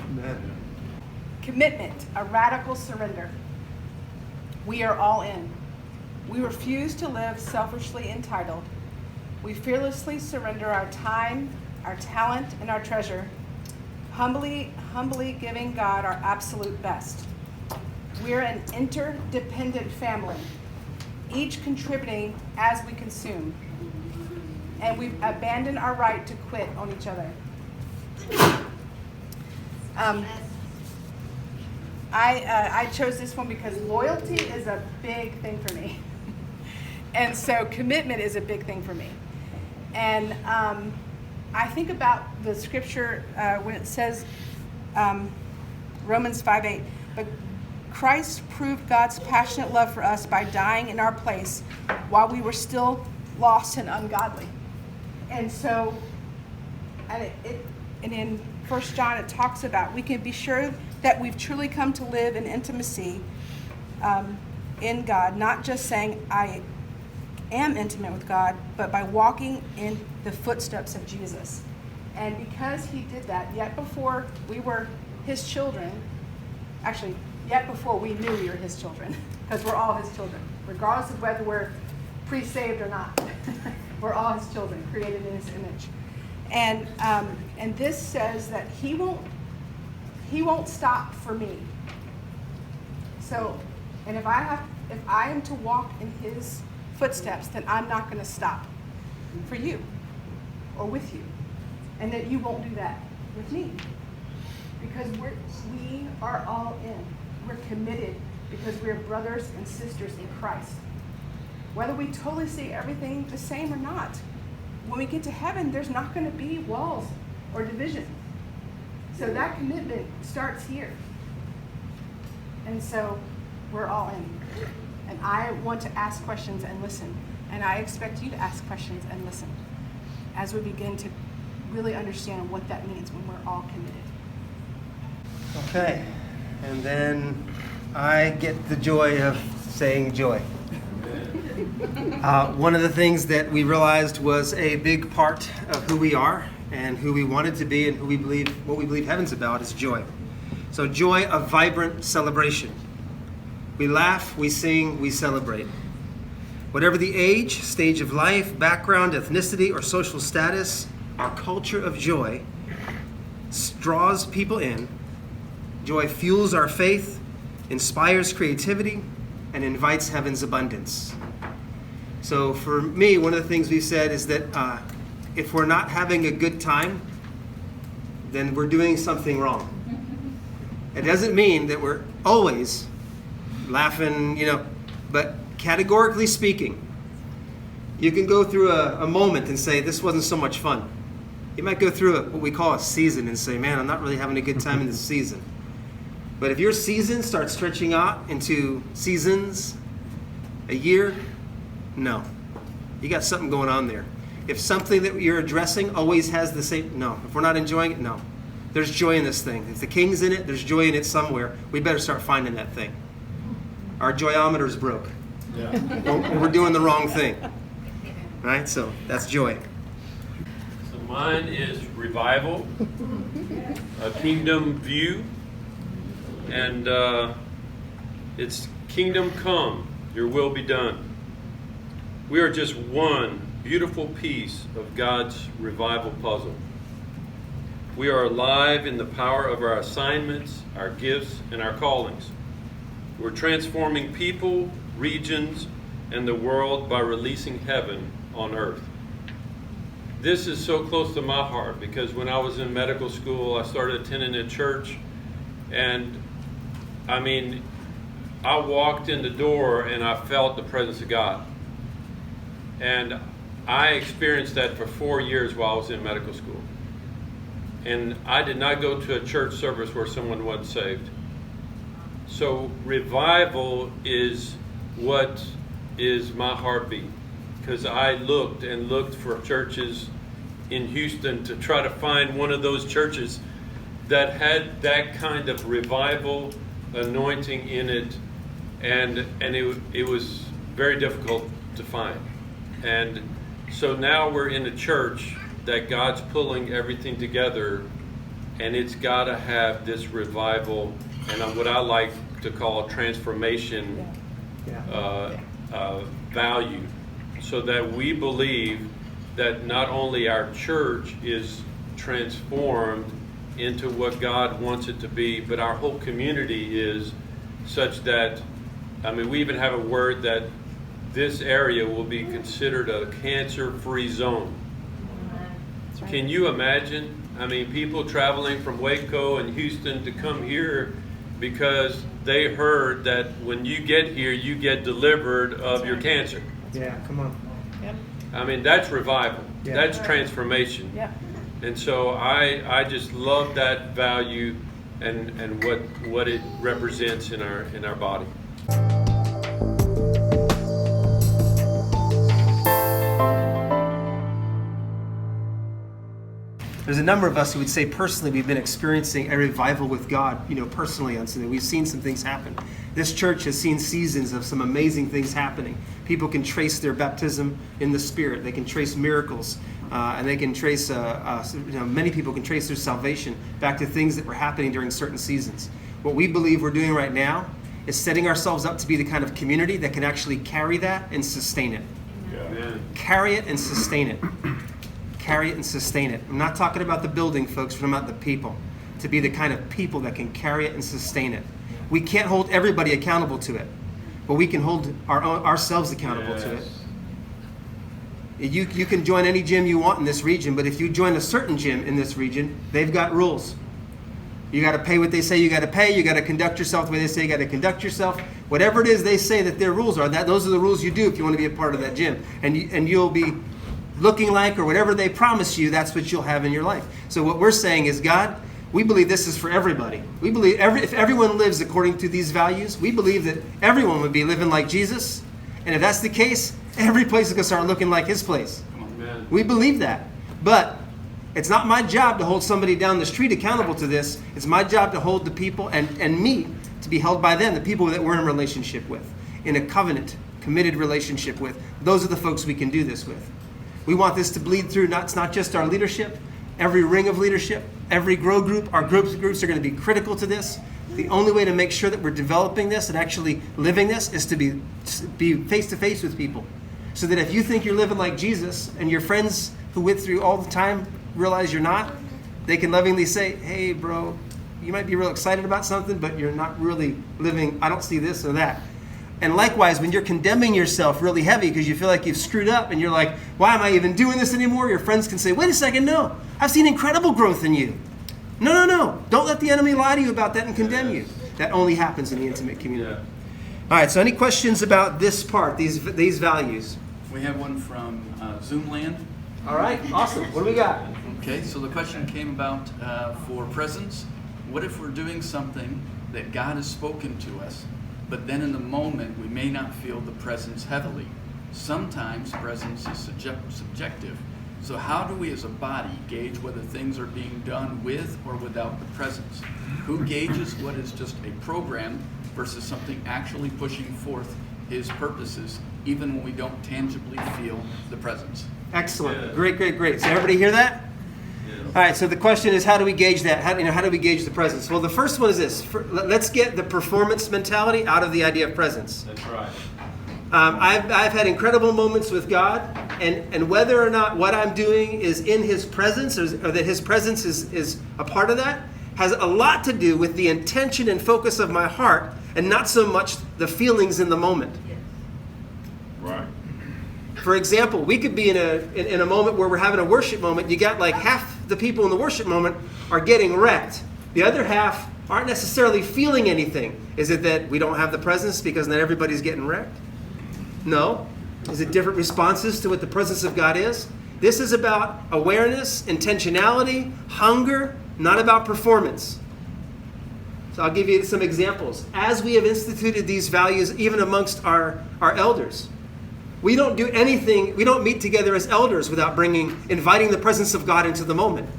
Amen. Commitment, a radical surrender. We are all in. We refuse to live selfishly entitled. We fearlessly surrender our time, our talent, and our treasure, humbly giving God our absolute best. We're an interdependent family. each contributing as we consume. And we've abandoned our right to quit on each other. I chose this one because loyalty is a big thing for me. And so commitment is a big thing for me. And I think about the scripture when it says, Romans 5:8, but Christ proved God's passionate love for us by dying in our place while we were still lost and ungodly. And so, and in 1 John it talks about we can be sure that we've truly come to live in intimacy in God, not just saying I am intimate with God, but by walking in the footsteps of Jesus. And because he did that, yet before we were his children, actually, yet before we knew we were his children, because we're all his children, regardless of whether we're pre-saved or not. We're all his children, created in his image. And this says that he won't stop for me. So, and if I am to walk in his footsteps, then I'm not going to stop for you or with you. And that you won't do that with me. Because we are all in. We're committed because we're brothers and sisters in Christ. Whether we totally see everything the same or not, when we get to heaven, there's not going to be walls or division. So that commitment starts here. And so we're all in. And I want to ask questions and listen. And I expect you to ask questions and listen as we begin to really understand what that means when we're all committed. Okay, and then I get the joy of saying joy. One of the things that we realized was a big part of who we are and who we wanted to be and who we believe, what we believe heaven's about is joy. So joy, a vibrant celebration. We laugh, we sing, we celebrate. Whatever the age, stage of life, background, ethnicity, or social status, our culture of joy draws people in. Joy fuels our faith, inspires creativity, and invites heaven's abundance. So for me, one of the things we've said is that if we're not having a good time, then we're doing something wrong. It doesn't mean that we're always laughing, but categorically speaking, you can go through a moment and say, this wasn't so much fun. You might go through what we call a season and say, man, I'm not really having a good time in this season. But if your season starts stretching out into seasons, a year, no. You got something going on there. If something that you're addressing always has the same, no. If we're not enjoying it, no. There's joy in this thing. If the king's in it, there's joy in it somewhere. We better start finding that thing. Our joyometer's broke. Yeah. We're doing the wrong thing. Right? So that's joy. So mine is revival, a kingdom view, and it's kingdom come, your will be done. We are just one beautiful piece of God's revival puzzle. We are alive in the power of our assignments, our gifts, and our callings. We're transforming people, regions, and the world by releasing heaven on earth. This is so close to my heart because when I was in medical school, I started attending a church, and I walked in the door and I felt the presence of God. And I experienced that for 4 years while I was in medical school. And I did not go to a church service where someone wasn't saved. So revival is what is my heartbeat. Because I looked and looked for churches in Houston to try to find one of those churches that had that kind of revival anointing in it. And it was very difficult to find. And so now we're in a church that God's pulling everything together, and it's got to have this revival and what I like to call transformation value, so that we believe that not only our church is transformed into what God wants it to be, but our whole community is such that, we even have a word that this area will be considered a cancer-free zone. Can you imagine? I mean, people traveling from Waco and Houston to come here because they heard that when you get here, you get delivered of your cancer. Yeah, come on. Yep. I mean, that's revival. Yeah. That's transformation. Yep. And so I just love that value and what it represents in our body. There's a number of us who would say personally we've been experiencing a revival with God, personally on Sunday. We've seen some things happen. This church has seen seasons of some amazing things happening. People can trace their baptism in the Spirit. They can trace miracles, and they can trace, many people can trace their salvation back to things that were happening during certain seasons. What we believe we're doing right now is setting ourselves up to be the kind of community that can actually carry that and sustain it. Amen. Carry it and sustain it. Carry it and sustain it. I'm not talking about the building, folks. We're talking about the people. To be the kind of people that can carry it and sustain it. We can't hold everybody accountable to it, but we can hold ourselves accountable to it. You can join any gym you want in this region, but if you join a certain gym in this region, they've got rules. You got to pay what they say you got to pay. You got to conduct yourself the way they say you got to conduct yourself. Whatever it is they say that their rules are, those are the rules you do if you want to be a part of that gym. And you'll be looking like, or whatever they promise you, that's what you'll have in your life. So what we're saying is, God, we believe this is for everybody. We believe if everyone lives according to these values, we believe that everyone would be living like Jesus. And if that's the case, every place is going to start looking like his place. Amen. We believe that. But it's not my job to hold somebody down the street accountable to this. It's my job to hold the people and me to be held by them, the people that we're in a relationship with, in a covenant, committed relationship with. Those are the folks we can do this with. We want this to bleed through. It's not just our leadership, every ring of leadership, every grow group. Our groups are going to be critical to this. The only way to make sure that we're developing this and actually living this is to be face to face with people. So that if you think you're living like Jesus and your friends who went through all the time realize you're not, they can lovingly say, hey, bro, you might be real excited about something, but you're not really living, I don't see this or that. And likewise, when you're condemning yourself really heavy because you feel like you've screwed up and you're like, why am I even doing this anymore? Your friends can say, wait a second, no, I've seen incredible growth in you. No. Don't let the enemy lie to you about that and condemn you. That only happens in the intimate community. Yeah. All right, so any questions about this part, these values? We have one from Zoomland. All right, awesome. What do we got? Okay, so the question came about for presence. What if we're doing something that God has spoken to us, but then in the moment we may not feel the presence heavily? Sometimes presence is subjective. So how do we as a body gauge whether things are being done with or without the presence? Who gauges what is just a program versus something actually pushing forth his purposes, even when we don't tangibly feel the presence? Excellent. Yeah. Great. So everybody hear that? Yeah. All right, so the question is, how do we gauge that? How do we gauge the presence? Well, the first one is this. Let's get the performance mentality out of the idea of presence. That's right. I've had incredible moments with God, and whether or not what I'm doing is in his presence or that his presence is a part of that has a lot to do with the intention and focus of my heart and not so much the feelings in the moment. Right. For example, we could be in a moment where we're having a worship moment. You got like half the people in the worship moment are getting wrecked. The other half aren't necessarily feeling anything. Is it that we don't have the presence because not everybody's getting wrecked? No. Is it different responses to what the presence of God is? This is about awareness, intentionality, hunger, not about performance. So I'll give you some examples. As we have instituted these values, even amongst our elders, we don't do anything, we don't meet together as elders without inviting the presence of God into the moment.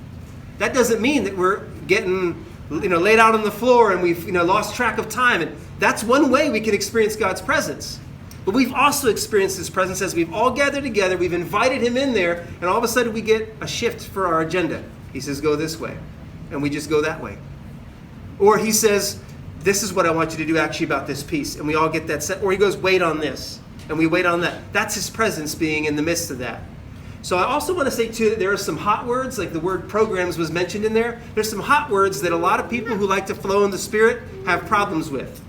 That doesn't mean that we're getting laid out on the floor and we've lost track of time. And that's one way we can experience God's presence. But we've also experienced his presence as we've all gathered together, we've invited him in there, and all of a sudden we get a shift for our agenda. He says, go this way. And we just go that way. Or he says, this is what I want you to do actually about this piece. And we all get that set. Or he goes, wait on this. And we wait on that. That's his presence being in the midst of that. So I also want to say too that there are some hot words, like the word programs was mentioned in there. There's some hot words that a lot of people who like to flow in the Spirit have problems with.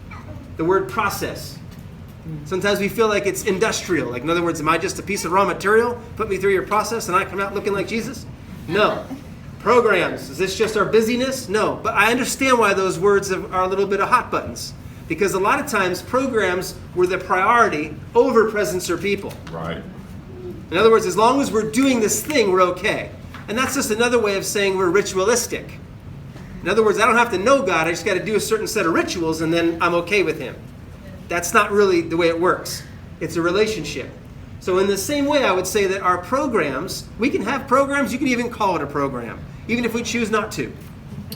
The word process. Sometimes we feel like it's industrial. Like, in other words, am I just a piece of raw material? Put me through your process and I come out looking like Jesus? No. Programs, is this just our busyness? No. But I understand why those words are a little bit of hot buttons. Because a lot of times programs were the priority over presence or people. Right. In other words, as long as we're doing this thing, we're okay. And that's just another way of saying we're ritualistic. In other words, I don't have to know God, I just got to do a certain set of rituals and then I'm okay with him. That's not really the way it works. It's a relationship. So in the same way, I would say that our programs, we can have programs, you can even call it a program, even if we choose not to.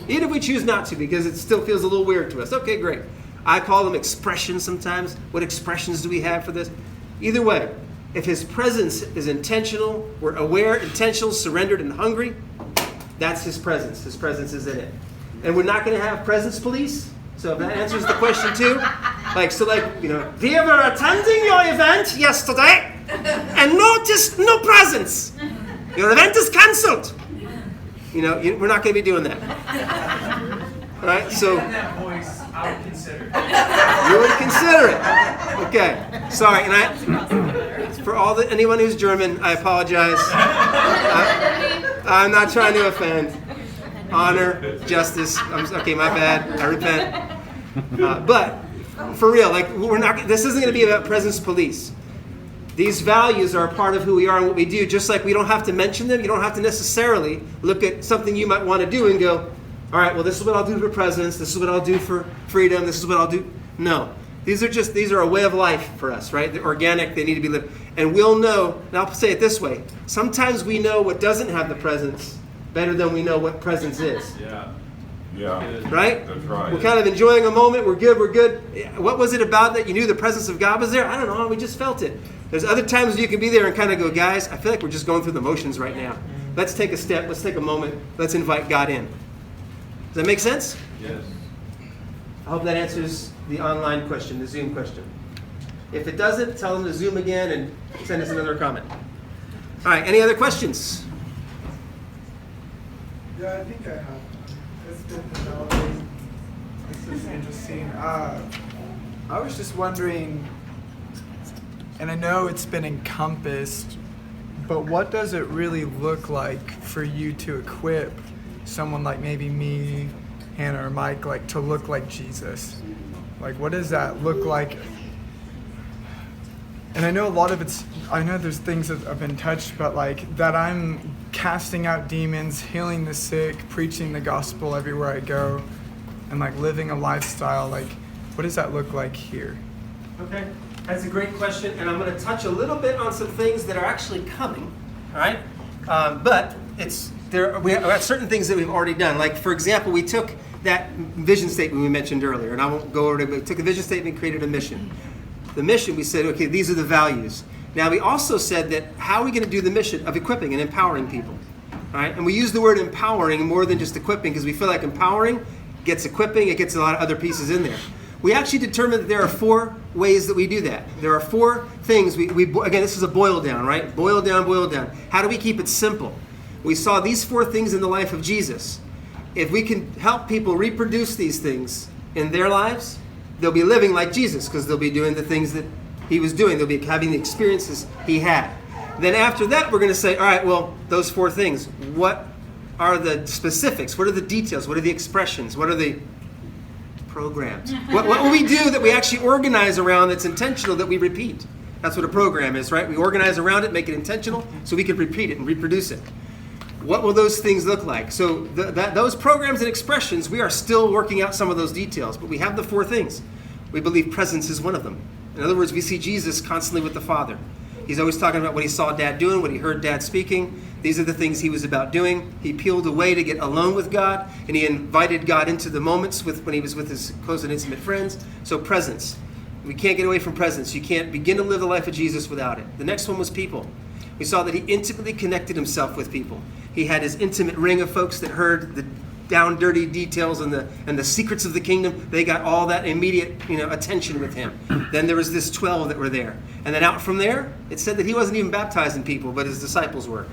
Even if we choose not to, because it still feels a little weird to us. Okay, great. I call them expressions sometimes. What expressions do we have for this? Either way, if his presence is intentional, we're aware, intentional, surrendered, and hungry, that's his presence. His presence is in it. And we're not going to have presence police. So if that answers the question too. We were attending your event yesterday and noticed no presence. Your event is canceled. We're not going to be doing that. All right, so that voice, I would consider it. you would consider it. Okay, sorry, and for anyone who's German, I apologize. I'm not trying to offend. Honor, justice. Okay, my bad. I repent. But for real, this isn't going to be about presence police. These values are a part of who we are and what we do. Just like we don't have to mention them, you don't have to necessarily look at something you might want to do and go, all right, well, this is what I'll do for presence. This is what I'll do for freedom. This is what I'll do. No. These are a way of life for us, right? They're organic. They need to be lived. And we'll know, and I'll say it this way. Sometimes we know what doesn't have the presence better than we know what presence is. Yeah. Yeah. Right? That's right. We're kind of enjoying a moment. We're good. What was it about that you knew the presence of God was there? I don't know. We just felt it. There's other times you can be there and kind of go, guys, I feel like we're just going through the motions right now. Let's take a step. Let's take a moment. Let's invite God in. Does that make sense? Yes. I hope that answers the online question, the Zoom question. If it doesn't, tell them to Zoom again and send us another comment. All right, any other questions? Yeah, I think I have. It's been developing. This is interesting. I was just wondering, and I know it's been encompassed, but what does it really look like for you to equip someone like maybe me, Hannah, or Mike, to look like Jesus? What does that look like? And I know a lot of I know there's things that have been touched, but that I'm casting out demons, healing the sick, preaching the gospel everywhere I go, and living a lifestyle. What does that look like here? Okay, that's a great question, and I'm going to touch a little bit on some things that are actually coming, all right? But we have certain things that we've already done. For example, we took that vision statement we mentioned earlier, and I won't go over it, but we took a vision statement and created a mission. The mission, we said, okay, these are the values. Now, we also said that how are we going to do the mission of equipping and empowering people? All right? And we use the word empowering more than just equipping because we feel like empowering gets equipping, it gets a lot of other pieces in there. We actually determined that there are 4 ways that we do that. There are 4 things. Again, this is a boil down, right? Boil down. How do we keep it simple? We saw these 4 things in the life of Jesus. If we can help people reproduce these things in their lives, they'll be living like Jesus because they'll be doing the things that he was doing. They'll be having the experiences he had. Then after that, we're going to say, all right, well, those 4 things, what are the specifics? What are the details? What are the expressions? What are the programs? What will we do that we actually organize around that's intentional that we repeat? That's what a program is, right? We organize around it, make it intentional, so we can repeat it and reproduce it. What will those things look like? So those programs and expressions, we are still working out some of those details, but we have the 4 things. We believe presence is one of them. In other words, we see Jesus constantly with the Father. He's always talking about what he saw Dad doing, what he heard Dad speaking. These are the things he was about doing. He peeled away to get alone with God, and he invited God into the moments when he was with his close and intimate friends. So presence. We can't get away from presence. You can't begin to live the life of Jesus without it. The next one was people. We saw that he intimately connected himself with people. He had his intimate ring of folks that heard the down dirty details and the secrets of the kingdom. They got all that immediate attention with him. Then there was this 12 that were there. And then out from there, it said that he wasn't even baptizing people, but his disciples were.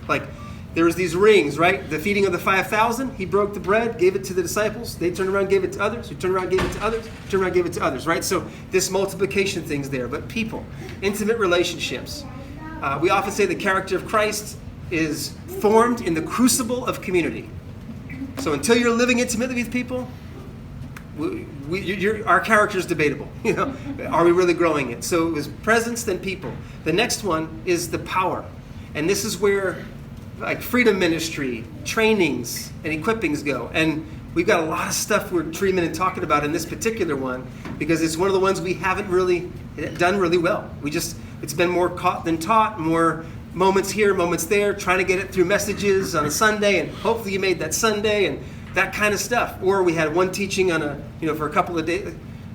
there was these rings, right? The feeding of the 5,000, he broke the bread, gave it to the disciples. They turned around, gave it to others. Who turned around, gave it to others. Turned around, gave it to others, right? So this multiplication thing's there. But people, intimate relationships. We often say the character of Christ is formed in the crucible of community. So until you're living intimately with people, our character is debatable. You know, are we really growing it? So it was presence, then people. The next one is the power, and this is where like freedom ministry, trainings, and equippings go. And we've got a lot of stuff we're dreaming and talking about in this particular one because it's one of the ones we haven't really done really well. It's been more caught than taught, more moments here, moments there, trying to get it through messages on a Sunday, and hopefully you made that Sunday and that kind of stuff. Or we had one teaching for a couple of days,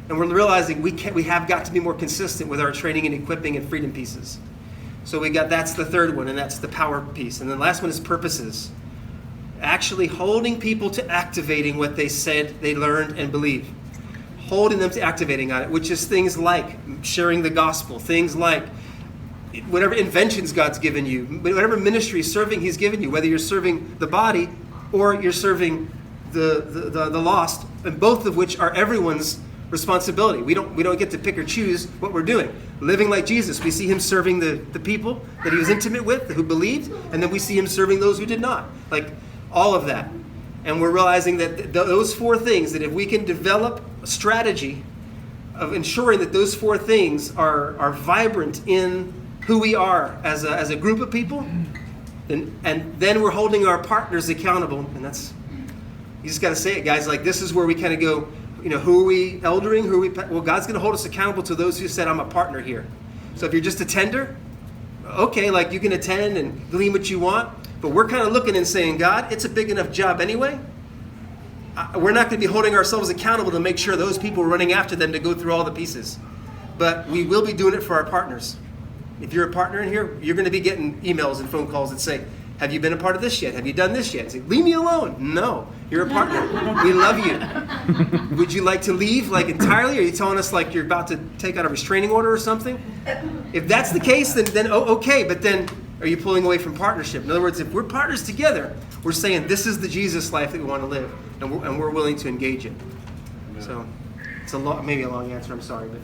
and we're realizing we have got to be more consistent with our training and equipping and freedom pieces. So that's the third one, and that's the power piece. And the last one is purposes. Actually holding people to activating what they said they learned and believe. Holding them to activating on it, which is things like sharing the gospel, things like whatever inventions God's given you, whatever ministry serving He's given you, whether you're serving the body or you're serving the lost, and both of which are everyone's responsibility. We don't get to pick or choose what we're doing. Living like Jesus, we see Him serving the people that He was intimate with, who believed, and then we see Him serving those who did not. Like all of that. And we're realizing that those four things, that if we can develop a strategy of ensuring that those four things are vibrant in who we are as a group of people, and then we're holding our partners accountable. And you just got to say it, guys. Like, this is where we kind of go, who are we eldering? Well, God's going to hold us accountable to those who said, I'm a partner here. So if you're just a tender, okay, like you can attend and glean what you want. But we're kind of looking and saying, God, it's a big enough job anyway. We're not going to be holding ourselves accountable to make sure those people are running after them to go through all the pieces. But we will be doing it for our partners. If you're a partner in here, you're going to be getting emails and phone calls that say, have you been a part of this yet? Have you done this yet? Say, leave me alone. No, you're a partner. We love you. Would you like to leave entirely? Are you telling us you're about to take out a restraining order or something? If that's the case, then okay. But then are you pulling away from partnership? In other words, if we're partners together, we're saying this is the Jesus life that we want to live, and we're willing to engage it. So it's maybe a long answer. I'm sorry, but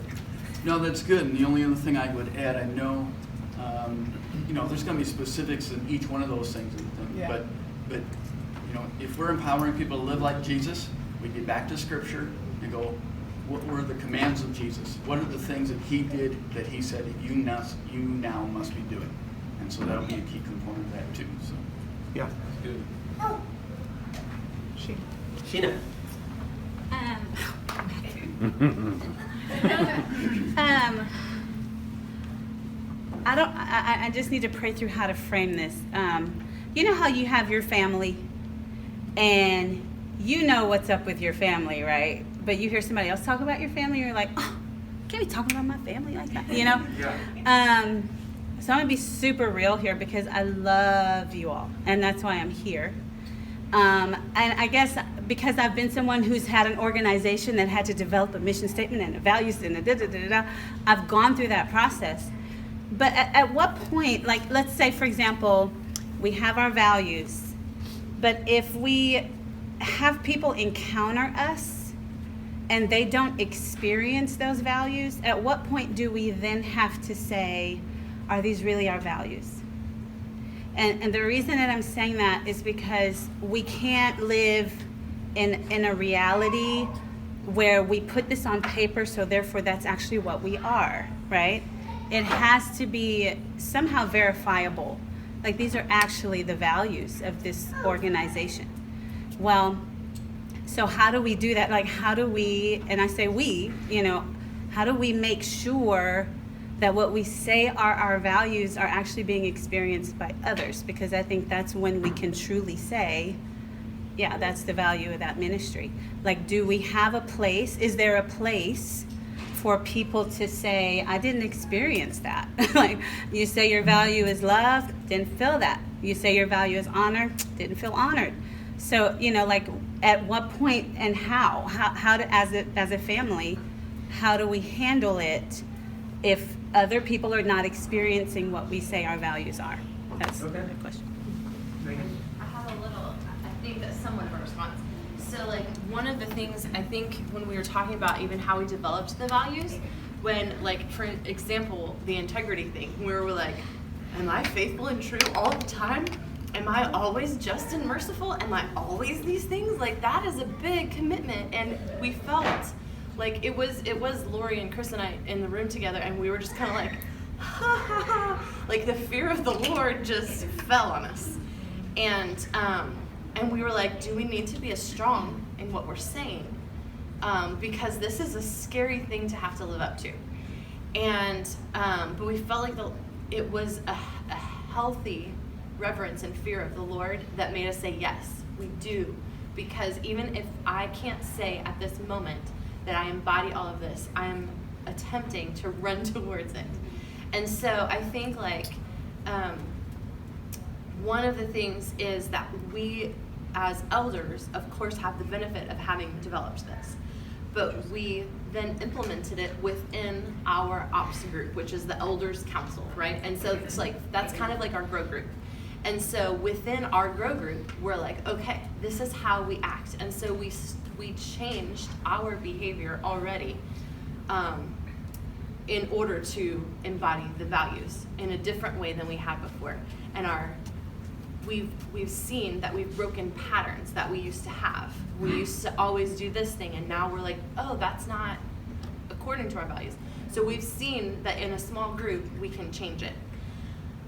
no, that's good. And the only other thing I would add, I know, there's going to be specifics in each one of those things. Yeah. But if we're empowering people to live like Jesus, we get back to Scripture and go, what were the commands of Jesus? What are the things that He did that He said that you now must be doing? And so that'll be a key component of that too. So yeah, good. Sheena. I just need to pray through how to frame this. You know how you have your family and you know what's up with your family, right? But you hear somebody else talk about your family and you're like, oh, can't be talking about my family like that, Yeah. So I'm going to be super real here because I love you all, and that's why I'm here. And I guess because I've been someone who's had an organization that had to develop a mission statement and a values and a da-da-da-da-da, I've gone through that process. But at what point, let's say, for example, we have our values, but if we have people encounter us and they don't experience those values, at what point do we then have to say, are these really our values? And the reason that I'm saying that is because we can't live in a reality where we put this on paper, so therefore that's actually what we are, right? It has to be somehow verifiable. These are actually the values of this organization. Well, so how do we do that? How do we, and I say we, how do we make sure that what we say are our values are actually being experienced by others? Because I think that's when we can truly say, yeah, that's the value of that ministry. Do we have a place? Is there a place for people to say, I didn't experience that? You say your value is love, didn't feel that. You say your value is honor, didn't feel honored. So, at what point and how to, as a family, how do we handle it if other people are not experiencing what we say our values are? That's the question. I have a little, I think that's somewhat of a response. So like one of the things I think when we were talking about even how we developed the values, when like for example, the integrity thing, where we're like, am I faithful and true all the time? Am I always just and merciful? Am I always these things? Like that is a big commitment, and we felt like it was Lori and Chris and I in the room together, and we were just kind of like, ha ha ha, like the fear of the Lord just fell on us, and we were like, do we need to be as strong in what we're saying? Because this is a scary thing to have to live up to, and but we felt like it was a healthy reverence and fear of the Lord that made us say, yes, we do. Because even if I can't say at this moment that I embody all of this, I am attempting to run towards it. And so I think like one of the things is that we as elders, of course, have the benefit of having developed this. But we then implemented it within our ops group, which is the elders council, right? And so it's like, that's kind of like our grow group. And so within our grow group, we're like, okay, this is how we act. And so we changed our behavior already in order to embody the values in a different way than we had before. And we've seen that we've broken patterns that we used to have. We used to always do this thing, and now we're like, oh, that's not according to our values. So we've seen that in a small group, we can change it.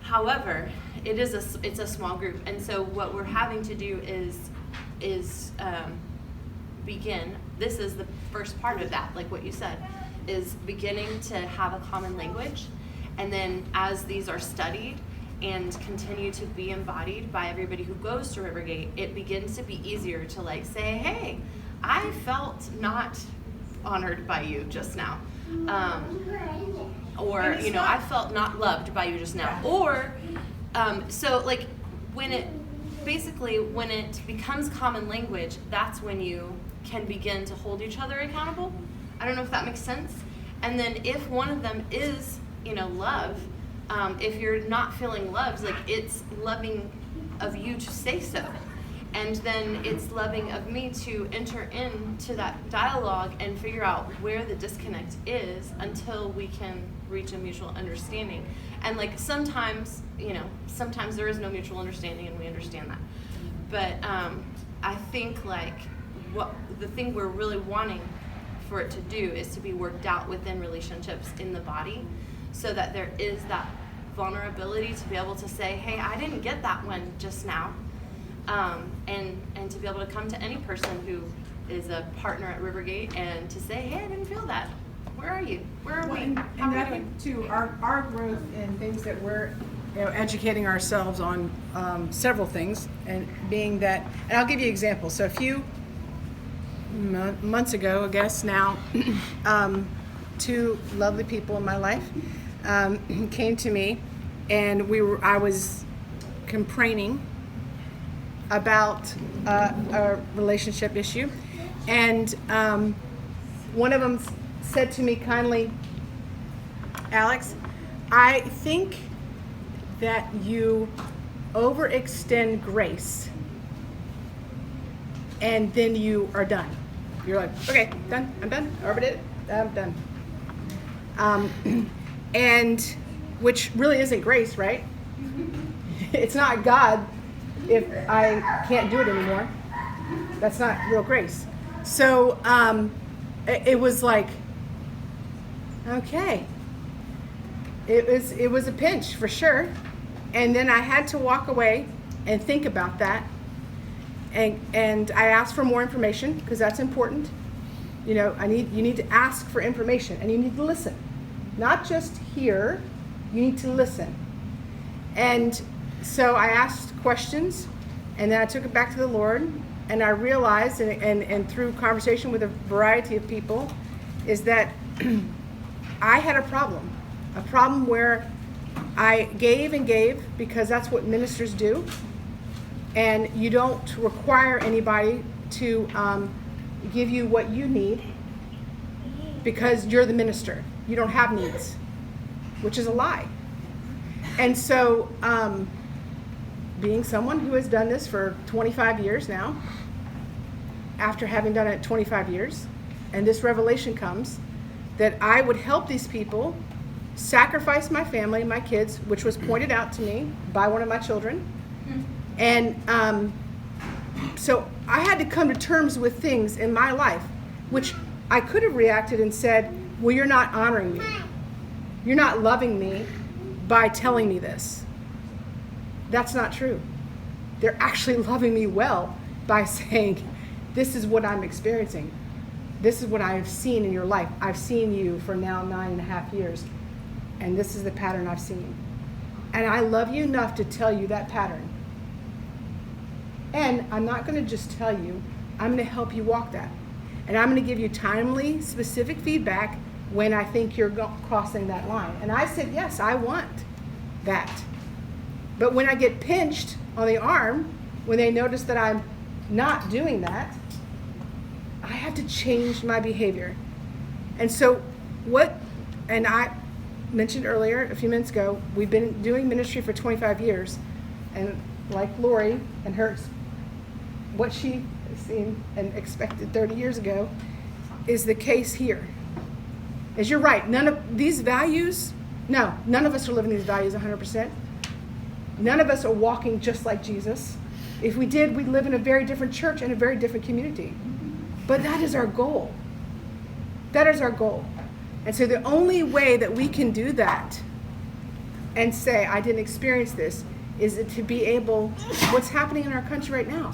However, it's a small group, and so what we're having to do is begin. This is the first part of that, like what you said, is beginning to have a common language, and then as these are studied and continue to be embodied by everybody who goes to Rivergate, it begins to be easier to like say, hey, I felt not honored by you just now. Or, I felt not loved by you just now. Or, so like when it becomes common language, that's when you can begin to hold each other accountable. I don't know if that makes sense. And then if one of them is, love, if you're not feeling loved, like it's loving of you to say so. And then it's loving of me to enter into that dialogue and figure out where the disconnect is until we can reach a mutual understanding. And like sometimes there is no mutual understanding, and we understand that. But I think like what the thing we're really wanting for it to do is to be worked out within relationships in the body, so that there is that vulnerability to be able to say, hey, I didn't get that one just now. And to be able to come to any person who is a partner at Rivergate and to say, hey, I didn't feel that. Where are you? Where are we? And I think too, our growth in things that we're educating ourselves on, several things, and being that, and I'll give you examples. So a few months ago, I guess now, two lovely people in my life came to me, and I was complaining about a relationship issue, and one of them said to me kindly, Alex, I think that you overextend grace and then you are done. You're like, okay, done, I'm done, I already did it, I'm done. And which really isn't grace, right? It's not God if I can't do it anymore. That's not real grace. So it was like, okay. It was a pinch for sure. And then I had to walk away and think about that. And I asked for more information because that's important. You need to ask for information, and you need to listen. Not just hear, you need to listen. And so I asked questions, and then I took it back to the Lord, and I realized, and through conversation with a variety of people, is that I had a problem where I gave and gave because that's what ministers do, and you don't require anybody to give you what you need because you're the minister. You don't have needs, which is a lie. And so being someone who has done this for 25 years now, after having done it 25 years, and this revelation comes, that I would help these people sacrifice my family and my kids, which was pointed out to me by one of my children. And so I had to come to terms with things in my life, which I could have reacted and said, well, you're not honoring me. You're not loving me by telling me this. That's not true. They're actually loving me well by saying, this is what I'm experiencing. This is what I have seen in your life. I've seen you for now 9.5 years, and this is the pattern I've seen. And I love you enough to tell you that pattern. And I'm not going to just tell you, I'm going to help you walk that. And I'm going to give you timely, specific feedback when I think you're crossing that line. And I said, yes, I want that. But when I get pinched on the arm, when they notice that I'm not doing that, I have to change my behavior. And so and I mentioned earlier, a few minutes ago, we've been doing ministry for 25 years. And like Lori and her, what she has seen and expected 30 years ago is the case here. As you're right, none of these values, none of us are living these values 100%. None of us are walking just like Jesus. If we did, we'd live in a very different church and a very different community. But that is our goal. That is our goal. And so the only way that we can do that and say, I didn't experience this, is to be able, what's happening in our country right now.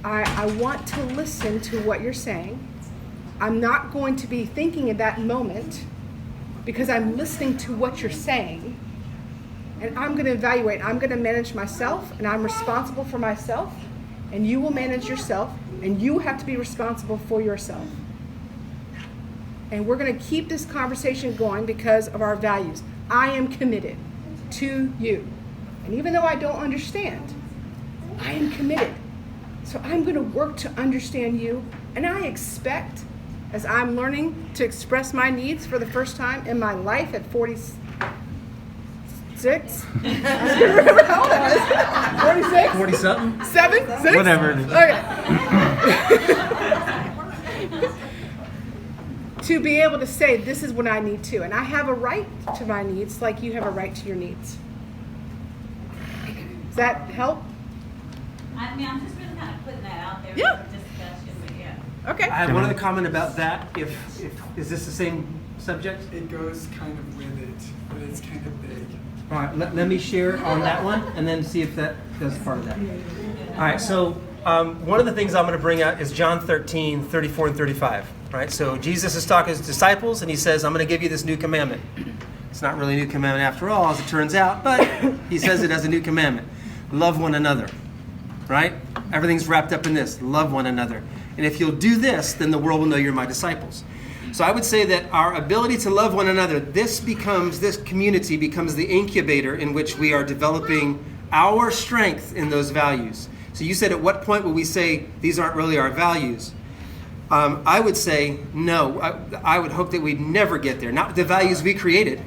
I want to listen to what you're saying. I'm not going to be thinking in that moment because I'm listening to what you're saying. And I'm going to evaluate. I'm going to manage myself, and I'm responsible for myself. And you will manage yourself, and you have to be responsible for yourself. And we're going to keep this conversation going because of our values. I am committed to you. And even though I don't understand, I am committed. So I'm going to work to understand you. And I expect, as I'm learning to express my needs for the first time in my life at 46, I don't remember how old I was. 46? 40 something? 7? 6? Whatever it is. Okay. To be able to say, this is what I need too. And I have a right to my needs like you have a right to your needs. Does that help? I mean, I'm just really kind of putting that out there Yeah. for discussion, but yeah. Okay. I have one other comment about that. If is this the same subject? It goes kind of with it, but it's kind of big. All right, let me share on that one and then see if that does part of that. All right, so one of the things I'm going to bring out is John 13, 34 and 35. Right, so Jesus is talking to his disciples and he says, I'm going to give you this new commandment. It's not really a new commandment after all, as it turns out, but he says it as a new commandment. Love one another, right? Everything's wrapped up in this. Love one another. And if you'll do this, then the world will know you're my disciples. So I would say that our ability to love one another, this community becomes the incubator in which we are developing our strength in those values. So you said, at what point will we say these aren't really our values? I would say no. I would hope that we'd never get there. Not the values we created.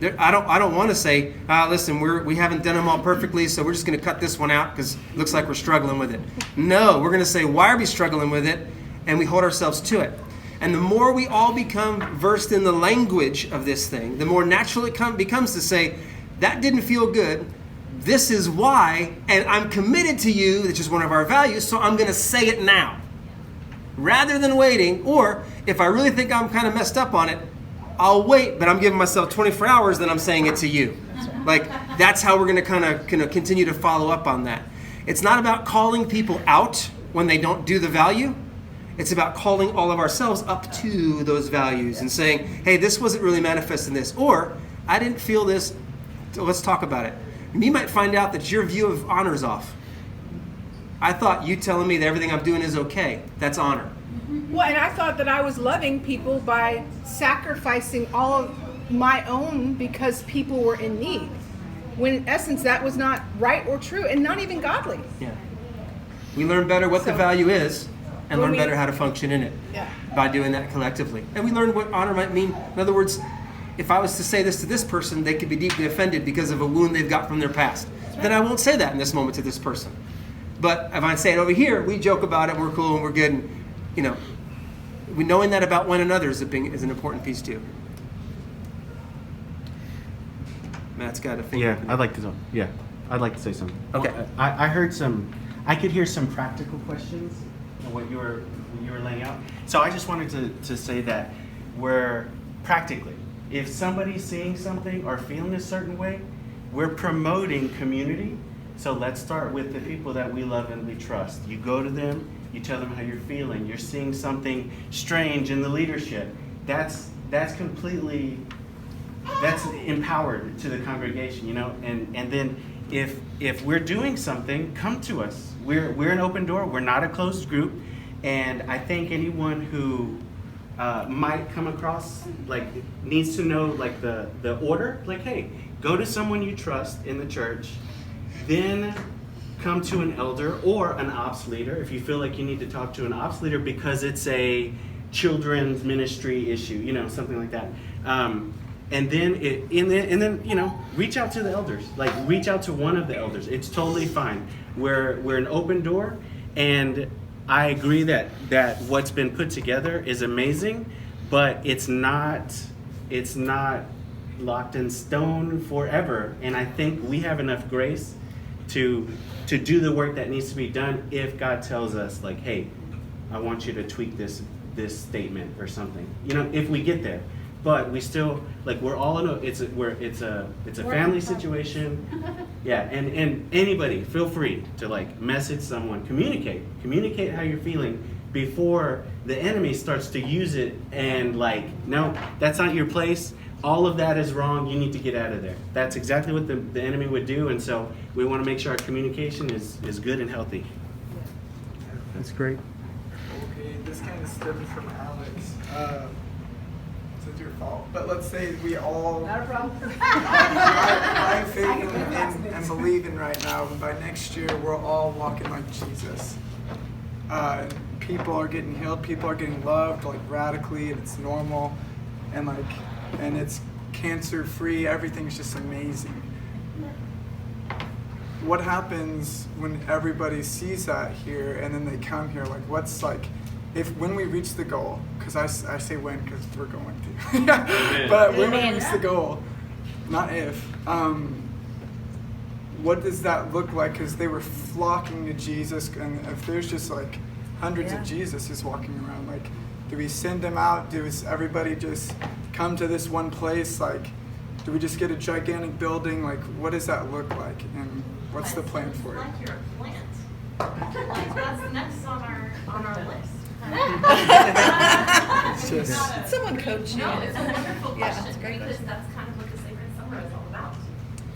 That's right. I don't want to say, listen, we haven't done them all perfectly, so we're just going to cut this one out because it looks like we're struggling with it. No, we're going to say, why are we struggling with it? And we hold ourselves to it. And the more we all become versed in the language of this thing, the more natural it becomes to say, that didn't feel good. This is why, and I'm committed to you, which is one of our values, so I'm going to say it now. Rather than waiting, or if I really think I'm kind of messed up on it, I'll wait, but I'm giving myself 24 hours, then I'm saying it to you. Like, that's how we're going to kind of continue to follow up on that. It's not about calling people out when they don't do the value. It's about calling all of ourselves up to those values and saying, hey, this wasn't really manifest in this, or I didn't feel this, so let's talk about it. And you might find out that your view of honor is off. I thought you telling me that everything I'm doing is okay. That's honor. Well, and I thought that I was loving people by sacrificing all of my own because people were in need. When in essence, that was not right or true and not even godly. Yeah. We learn better what the value is and learn better how to function in it by doing that collectively. And we learn what honor might mean. In other words, if I was to say this to this person, they could be deeply offended because of a wound they've got from their past. then I won't say that in this moment to this person. But if I say it over here, we joke about it, we're cool and we're good. And, you know, knowing that about one another is an important piece too. Matt's got a finger. Yeah, I'd like to say something. Okay. I heard I could hear some practical questions in what you were laying out. So I just wanted to say that we're practically, if somebody's seeing something or feeling a certain way, we're promoting community. So let's start with the people that we love and we trust. You go to them, you tell them how you're feeling. You're seeing something strange in the leadership. That's completely, that's empowered to the congregation, you know. And then if we're doing something, come to us. We're an open door. We're not a closed group. And I think anyone who might come across, like, needs to know, like, the order. Like, hey, go to someone you trust in the church, then come to an elder or an ops leader if you feel like you need to talk to an ops leader because it's a children's ministry issue, you know, something like that. And then you know, reach out to the elders. Like, reach out to one of the elders. It's totally fine. We're an open door, and I agree that what's been put together is amazing, but it's not locked in stone forever. And I think we have enough grace to do the work that needs to be done if God tells us, like, hey, I want you to tweak this statement or something. You know, if we get there. But we still, like, we're all in it's a family situation. Yeah, and anybody, feel free to, like, message someone, communicate how you're feeling before the enemy starts to use it and, like, no, that's not your place. All of that is wrong. You need to get out of there. That's exactly what the enemy would do, and so we want to make sure our communication is good and healthy. That's great. Okay, this kind of stemmed from Alex. It's your fault. But let's say we all Not a problem. I have faith and believe in right now, and by next year we're all walking like Jesus. People are getting healed, people are getting loved, like, radically, and it's normal, and it's cancer free, everything's just amazing. What happens when everybody sees that here and then they come here? Like, what's, like, when we reach the goal, because I say when because we're going to, but when we reach the goal, not if, what does that look like? Because they were flocking to Jesus, and if there's just, like, hundreds of Jesuses walking around, like, do we send them out? Does everybody just come to this one place? Like, do we just get a gigantic building? Like, what does that look like, and what's the plan for it? Like you're a plant. Like, that's next on our list. It's just, Someone coach you. No, it's a wonderful Yeah, question it's a great because question. that's kind of what the Sacred Summer is all about.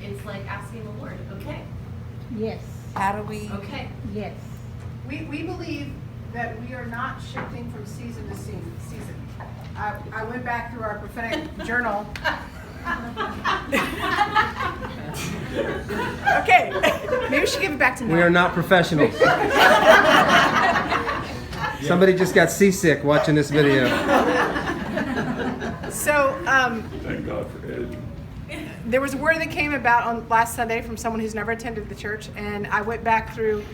It's like asking the Lord, okay, Yes. How do we? okay. Yes. We believe that we are not shifting from season to season. I went back through our prophetic journal. Okay, maybe we should give it back to Matt. We are not professionals. Somebody just got seasick watching this video. So, Thank God for editing. there was a word that came about on last Sunday from someone who's never attended the church, and I went back through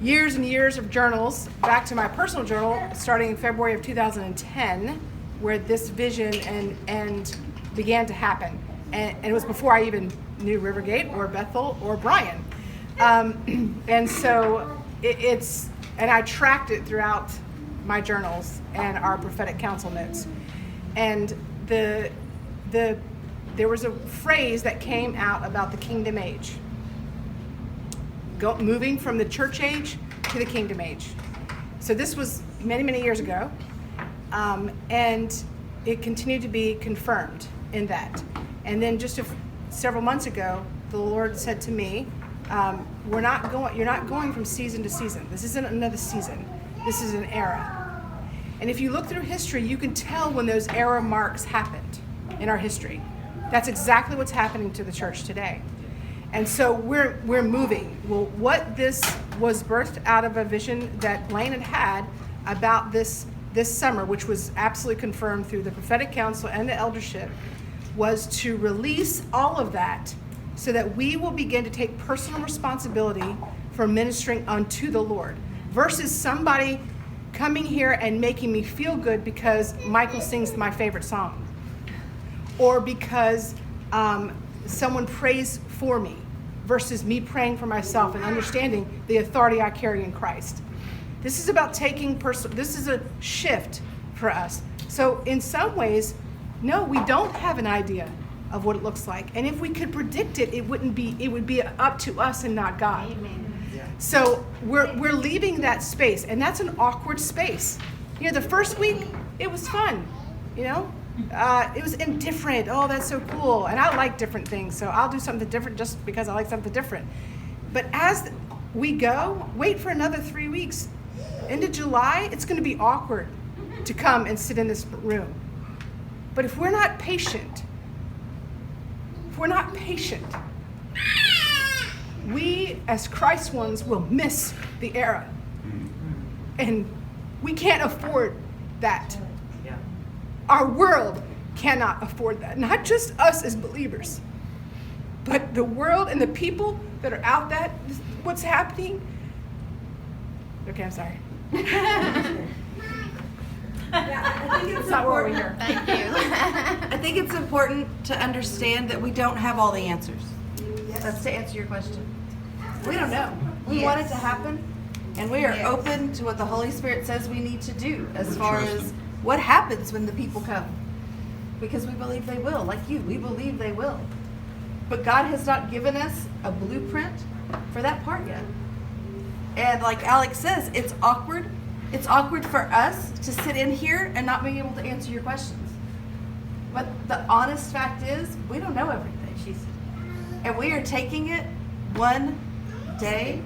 years and years of journals, back to my personal journal, starting in February of 2010, where this vision and began to happen. And it was before I even knew Rivergate or Bethel or Bryan. And so and I tracked it throughout my journals and our prophetic council notes. And there was a phrase that came out about the kingdom age. Moving from the church age to the kingdom age. So this was many, many years ago. And it continued to be confirmed in that. And then just several months ago, the Lord said to me, you're not going from season to season. This isn't another season. This is an era. And if you look through history, you can tell when those era marks happened in our history. That's exactly what's happening to the church today. And so we're moving. Well, what this was birthed out of a vision that Blaine had about this summer, which was absolutely confirmed through the prophetic council and the eldership, was to release all of that so that we will begin to take personal responsibility for ministering unto the Lord, versus somebody coming here and making me feel good because Michael sings my favorite song, or because someone prays for me, versus me praying for myself and understanding the authority I carry in Christ. This is about taking this is a shift for us. So in some ways, no, we don't have an idea of what it looks like. And if we could predict it, it would be up to us and not God. Amen. So we're leaving that space, and that's an awkward space. You know, the first week, it was fun, you know? It was indifferent. Oh, that's so cool. And I like different things, so I'll do something different just because I like something different. But as we go, wait for another 3 weeks. Into July, it's going to be awkward to come and sit in this room. But if we're not patient, we as Christ ones will miss the era. And we can't afford that. Our world cannot afford that. Not just us as believers, but the world and the people that are out there, what's happening. Okay, I'm sorry. I think it's not what we important. hear. Thank you. I think it's important to understand that we don't have all the answers. That's to answer your question. We don't know. We want it to happen, and we are open to what the Holy Spirit says we need to do as far as what happens when the people come. Because we believe they will, like you, we believe they will. But God has not given us a blueprint for that part yet. And like Alex says, it's awkward. It's awkward for us to sit in here and not being able to answer your questions. But the honest fact is, we don't know everything. And we are taking it one day,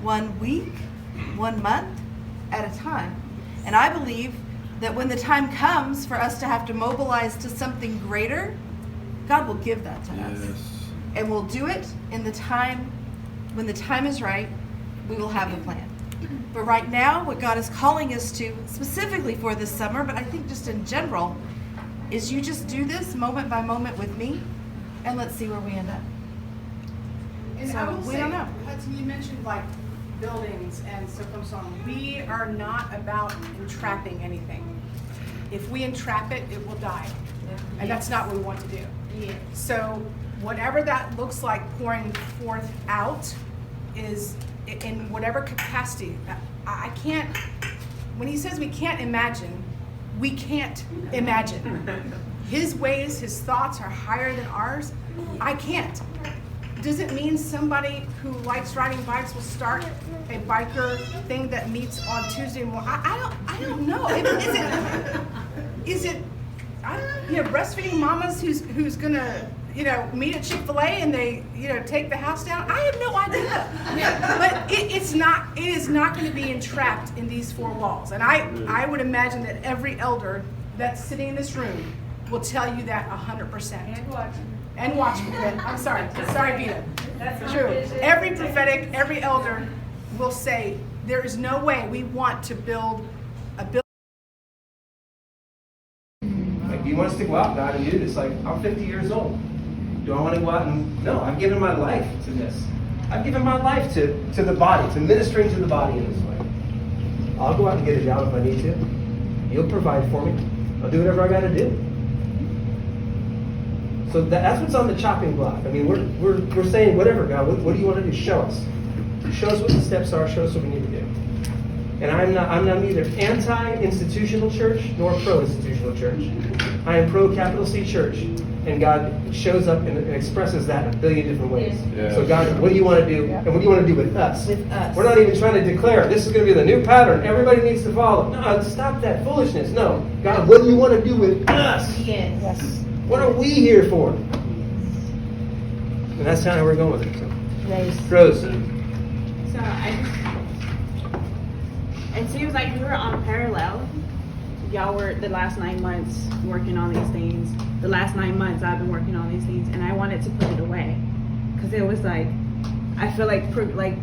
1 week, 1 month at a time. And I believe that when the time comes for us to have to mobilize to something greater, God will give that to us. And we'll do it in the time, when the time is right, we will have the plan. But right now, what God is calling us to, specifically for this summer, but I think just in general, is you just do this moment by moment with me, and let's see where we end up. And So, I will we say, don't know. Hudson, you mentioned like buildings and so forth and so on. We are not about entrapping anything. If we entrap it, it will die. And that's not what we want to do. So whatever that looks like pouring forth out is in whatever capacity. I can't, when he says we can't imagine, we can't imagine. His ways, his thoughts are higher than ours. I can't. Does it mean somebody who likes riding bikes will start a biker thing that meets on Tuesday morning? I don't know. Is it breastfeeding mamas who's gonna meet at Chick-fil-A and they take the house down? I have no idea. But it is not going to be entrapped in these four walls. And I would imagine that every elder that's sitting in this room will tell you that 100%. And watching. I'm sorry, Vita. That's true. Every prophetic, every elder will say, there is no way we want to build a building. Like, do you want us to go out, God, and do this? Like, I'm 50 years old. Do I want to go out and... No, I've given my life to this. I've given my life to the body, to ministering to the body in this way. I'll go out and get a job if I need to. You'll provide for me. I'll do whatever I got to do. So that's what's on the chopping block. I mean, we're saying, whatever, God, what do you want to do? Show us. Show us what the steps are. Show us what we need to do. And I'm not neither anti-institutional church nor pro-institutional church. I am pro-capital C church. And God shows up and expresses that in a billion different ways. Yeah. So God, what do you want to do? And what do you want to do with us? With us. We're not even trying to declare this is going to be the new pattern. Everybody needs to follow. No, stop that foolishness. No. God, what do you want to do with us? Yes. What are we here for? And that's kind of how we're going with it. So. Rose. So it seems like we were on parallel. Y'all were the last 9 months working on these things. The last 9 months I've been working on these things, and I wanted to put it away because it was like, I feel like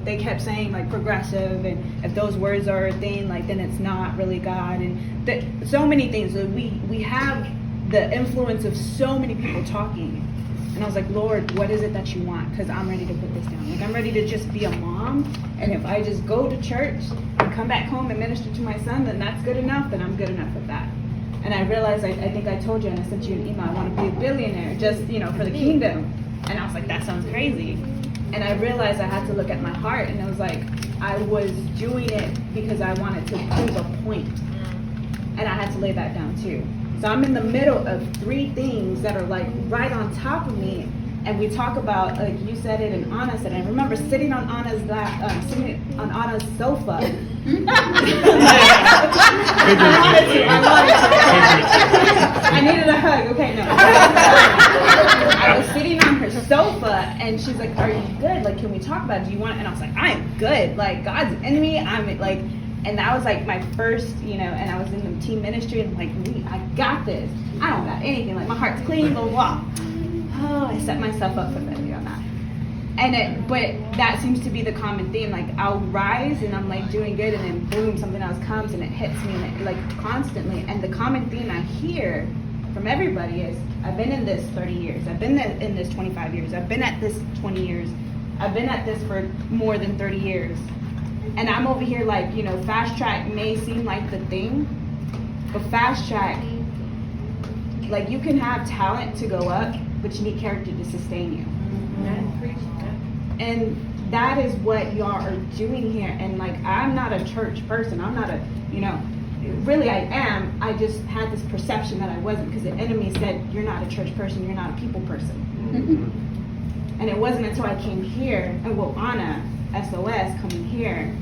they kept saying like progressive, and if those words are a thing, like then it's not really God, and so many things. So we have the influence of so many people talking And I was like, Lord, what is it that you want? Because I'm ready to put this down. Like, I'm ready to just be a mom. And if I just go to church and come back home and minister to my son, then that's good enough. Then I'm good enough with that. And I realized, I think I told you, and I sent you an email, I want to be a billionaire, just, for the kingdom. And I was like, that sounds crazy. And I realized I had to look at my heart, and I was like, I was doing it because I wanted to prove a point. And I had to lay that down too. So I'm in the middle of 3 things that are like right on top of me. And we talk about, like you said it and Anna said it. I remember sitting on Anna's sofa. I needed a hug. Okay, no. I was sitting on her sofa, and she's like, "Are you good? Like, can we talk about it? Do you want it?" And I was like, "I'm good. Like, God's in me. I'm like," and that was like my first, and I was in the team ministry, and I'm like, I got this. I don't got anything. Like, my heart's clean. Blah blah. Oh, I set myself up for failure on that. But that seems to be the common theme. Like, I'll rise and I'm like doing good, and then boom, something else comes and it hits me, and it, like, constantly. And the common theme I hear from everybody is, I've been in this 30 years. I've been in this 25 years. I've been at this 20 years. I've been at this for more than 30 years. And I'm over here like, fast track may seem like the thing, but fast track, like, you can have talent to go up, but you need character to sustain you. And that is what y'all are doing here. And like, I'm not a church person. I'm not really I am. I just had this perception that I wasn't, because the enemy said, you're not a church person, you're not a people person. And it wasn't until I came here, and Anna, SOS, coming here,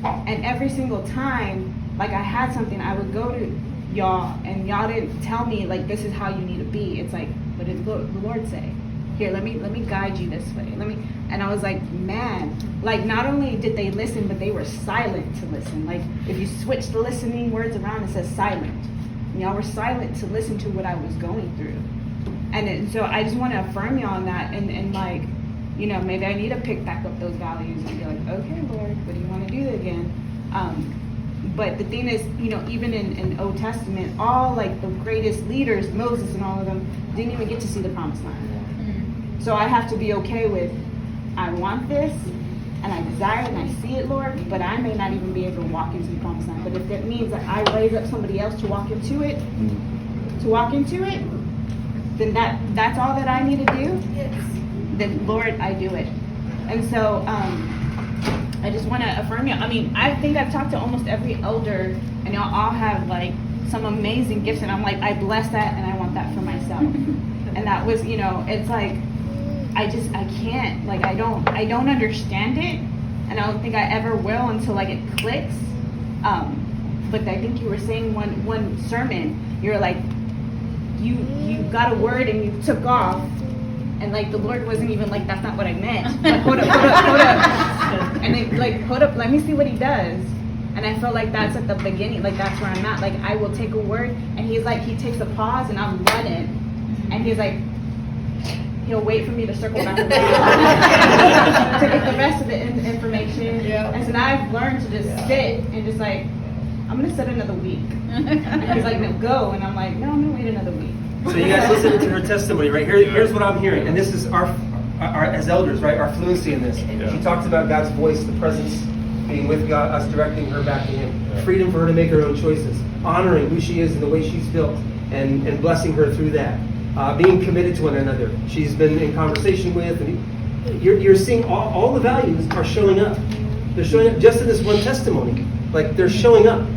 and every single time, like, I had something, I would go to y'all, and y'all didn't tell me, like, this is how you need to be. It's like, what did the Lord say? Here, let me guide you this way. And I was like, man, like, not only did they listen, but they were silent to listen. Like, if you switch the listening words around, it says silent. And y'all were silent to listen to what I was going through. And so I just want to affirm y'all on that, and like, maybe I need to pick back up those values and be like, okay, Lord, what do you want to do again? But the thing is, even in Old Testament, all like the greatest leaders, Moses and all of them, didn't even get to see the promised land. So I have to be okay with, I want this, and I desire it, and I see it, Lord, but I may not even be able to walk into the promised land. But if that means that I raise up somebody else to walk into it, then that's all that I need to do. Yes. Then, Lord, I do it. And so I just want to affirm you. I mean, I think I've talked to almost every elder, and y'all all have like some amazing gifts, and I'm like, I bless that, and I want that for myself. And that was, it's like, I can't, like, I don't understand it, and I don't think I ever will until like it clicks. But I think you were saying one sermon, you were like, you got a word and you took off, and like the Lord wasn't even like, that's not what I meant. Like, hold up. And then like, hold up, let me see what he does. And I feel like that's at the beginning, like that's where I'm at. Like, I will take a word, and he's like, he takes a pause, and I'm running, and he's like, he'll wait for me to circle back around to get the rest of the information. Yeah. And so now I've learned to just sit and just like, I'm gonna sit another week. And he's like, no, go. And I'm like, no, I'm gonna wait another week. So you guys listen to her testimony, right? Here's what I'm hearing, and this is our as elders, right? Our fluency in this. Yeah. She talks about God's voice, the presence, being with God, us directing her back to Him, freedom for her to make her own choices, honoring who she is and the way she's built, and blessing her through that. Being committed to one another. She's been in conversation with, and you're seeing all the values are showing up. They're showing up just in this one testimony. Like, they're showing up.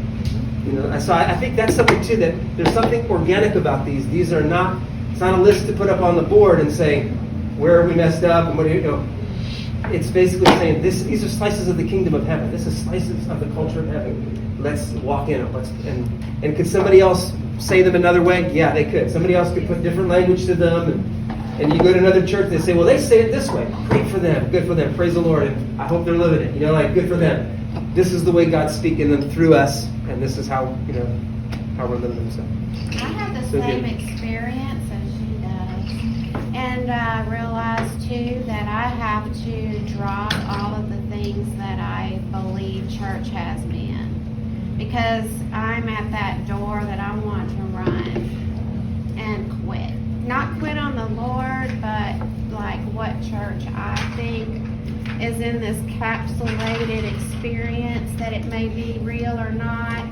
So I think that's something too, that there's something organic about these. These are not, it's not a list to put up on the board and say, where have we messed up, and what do you know? It's basically saying, these are slices of the kingdom of heaven. This is slices of the culture of heaven. Let's walk in it. And could somebody else say them another way? Yeah, they could. Somebody else could put different language to them. And you go to another church, they say, well, they say it this way. Great for them. Good for them. Praise the Lord. And I hope they're living it. Like, good for them. This is the way God's speaking them through us. And this is how, how we're living them. So I have the same experience as she does. And I realized, too, that I have to drop all of the things that I believe church has me in. Because I'm at that door that I want to run and quit. Not quit on the Lord, but like what church I think is in this capsulated experience, that it may be real or not,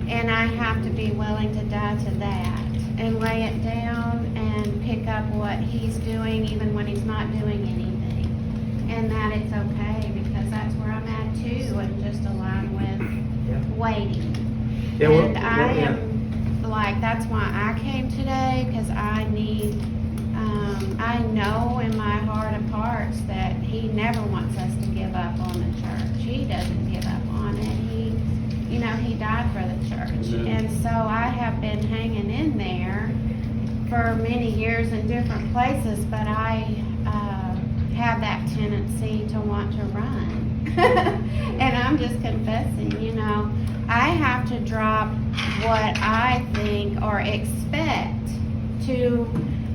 and I have to be willing to die to that and lay it down and pick up what he's doing even when he's not doing anything, and that it's okay, because that's where I'm at too, and just align with waiting. Yeah, And I am, like, that's why I came today, because I need, I know in my heart of hearts that he never wants us to give up on the church. He doesn't give up on it. He died for the church. And so I have been hanging in there for many years in different places, but I have that tendency to want to run. And I'm just confessing, I have to drop what I think or expect to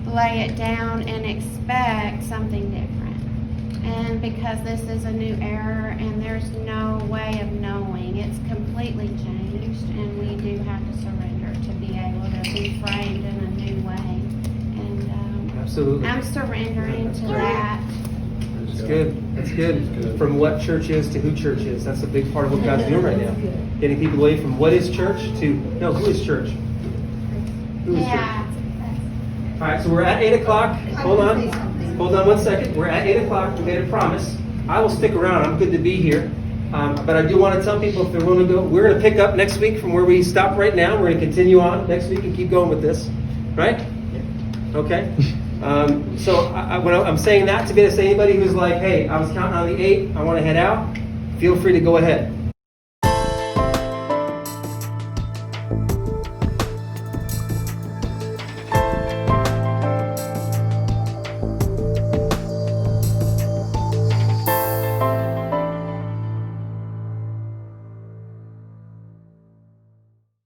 lay it down and expect something different. And because this is a new era and there's no way of knowing, it's completely changed, and we do have to surrender to be able to be framed in a new way. And Absolutely. I'm surrendering to that. That's good. That's good. From what church is to who church is. That's a big part of what God's doing right now. Getting people away from what is church to, no, who is church? Who is church? All right, so we're at 8 o'clock. Hold on 1 second. We're at 8 o'clock. We made a promise. I will stick around. I'm good to be here. But I do want to tell people if they're willing to go, we're going to pick up next week from where we stopped right now. We're going to continue on next week and keep going with this. Right? Okay. So when I'm saying that to be able to say anybody who's like, hey, I was counting on the 8, I want to head out, feel free to go ahead.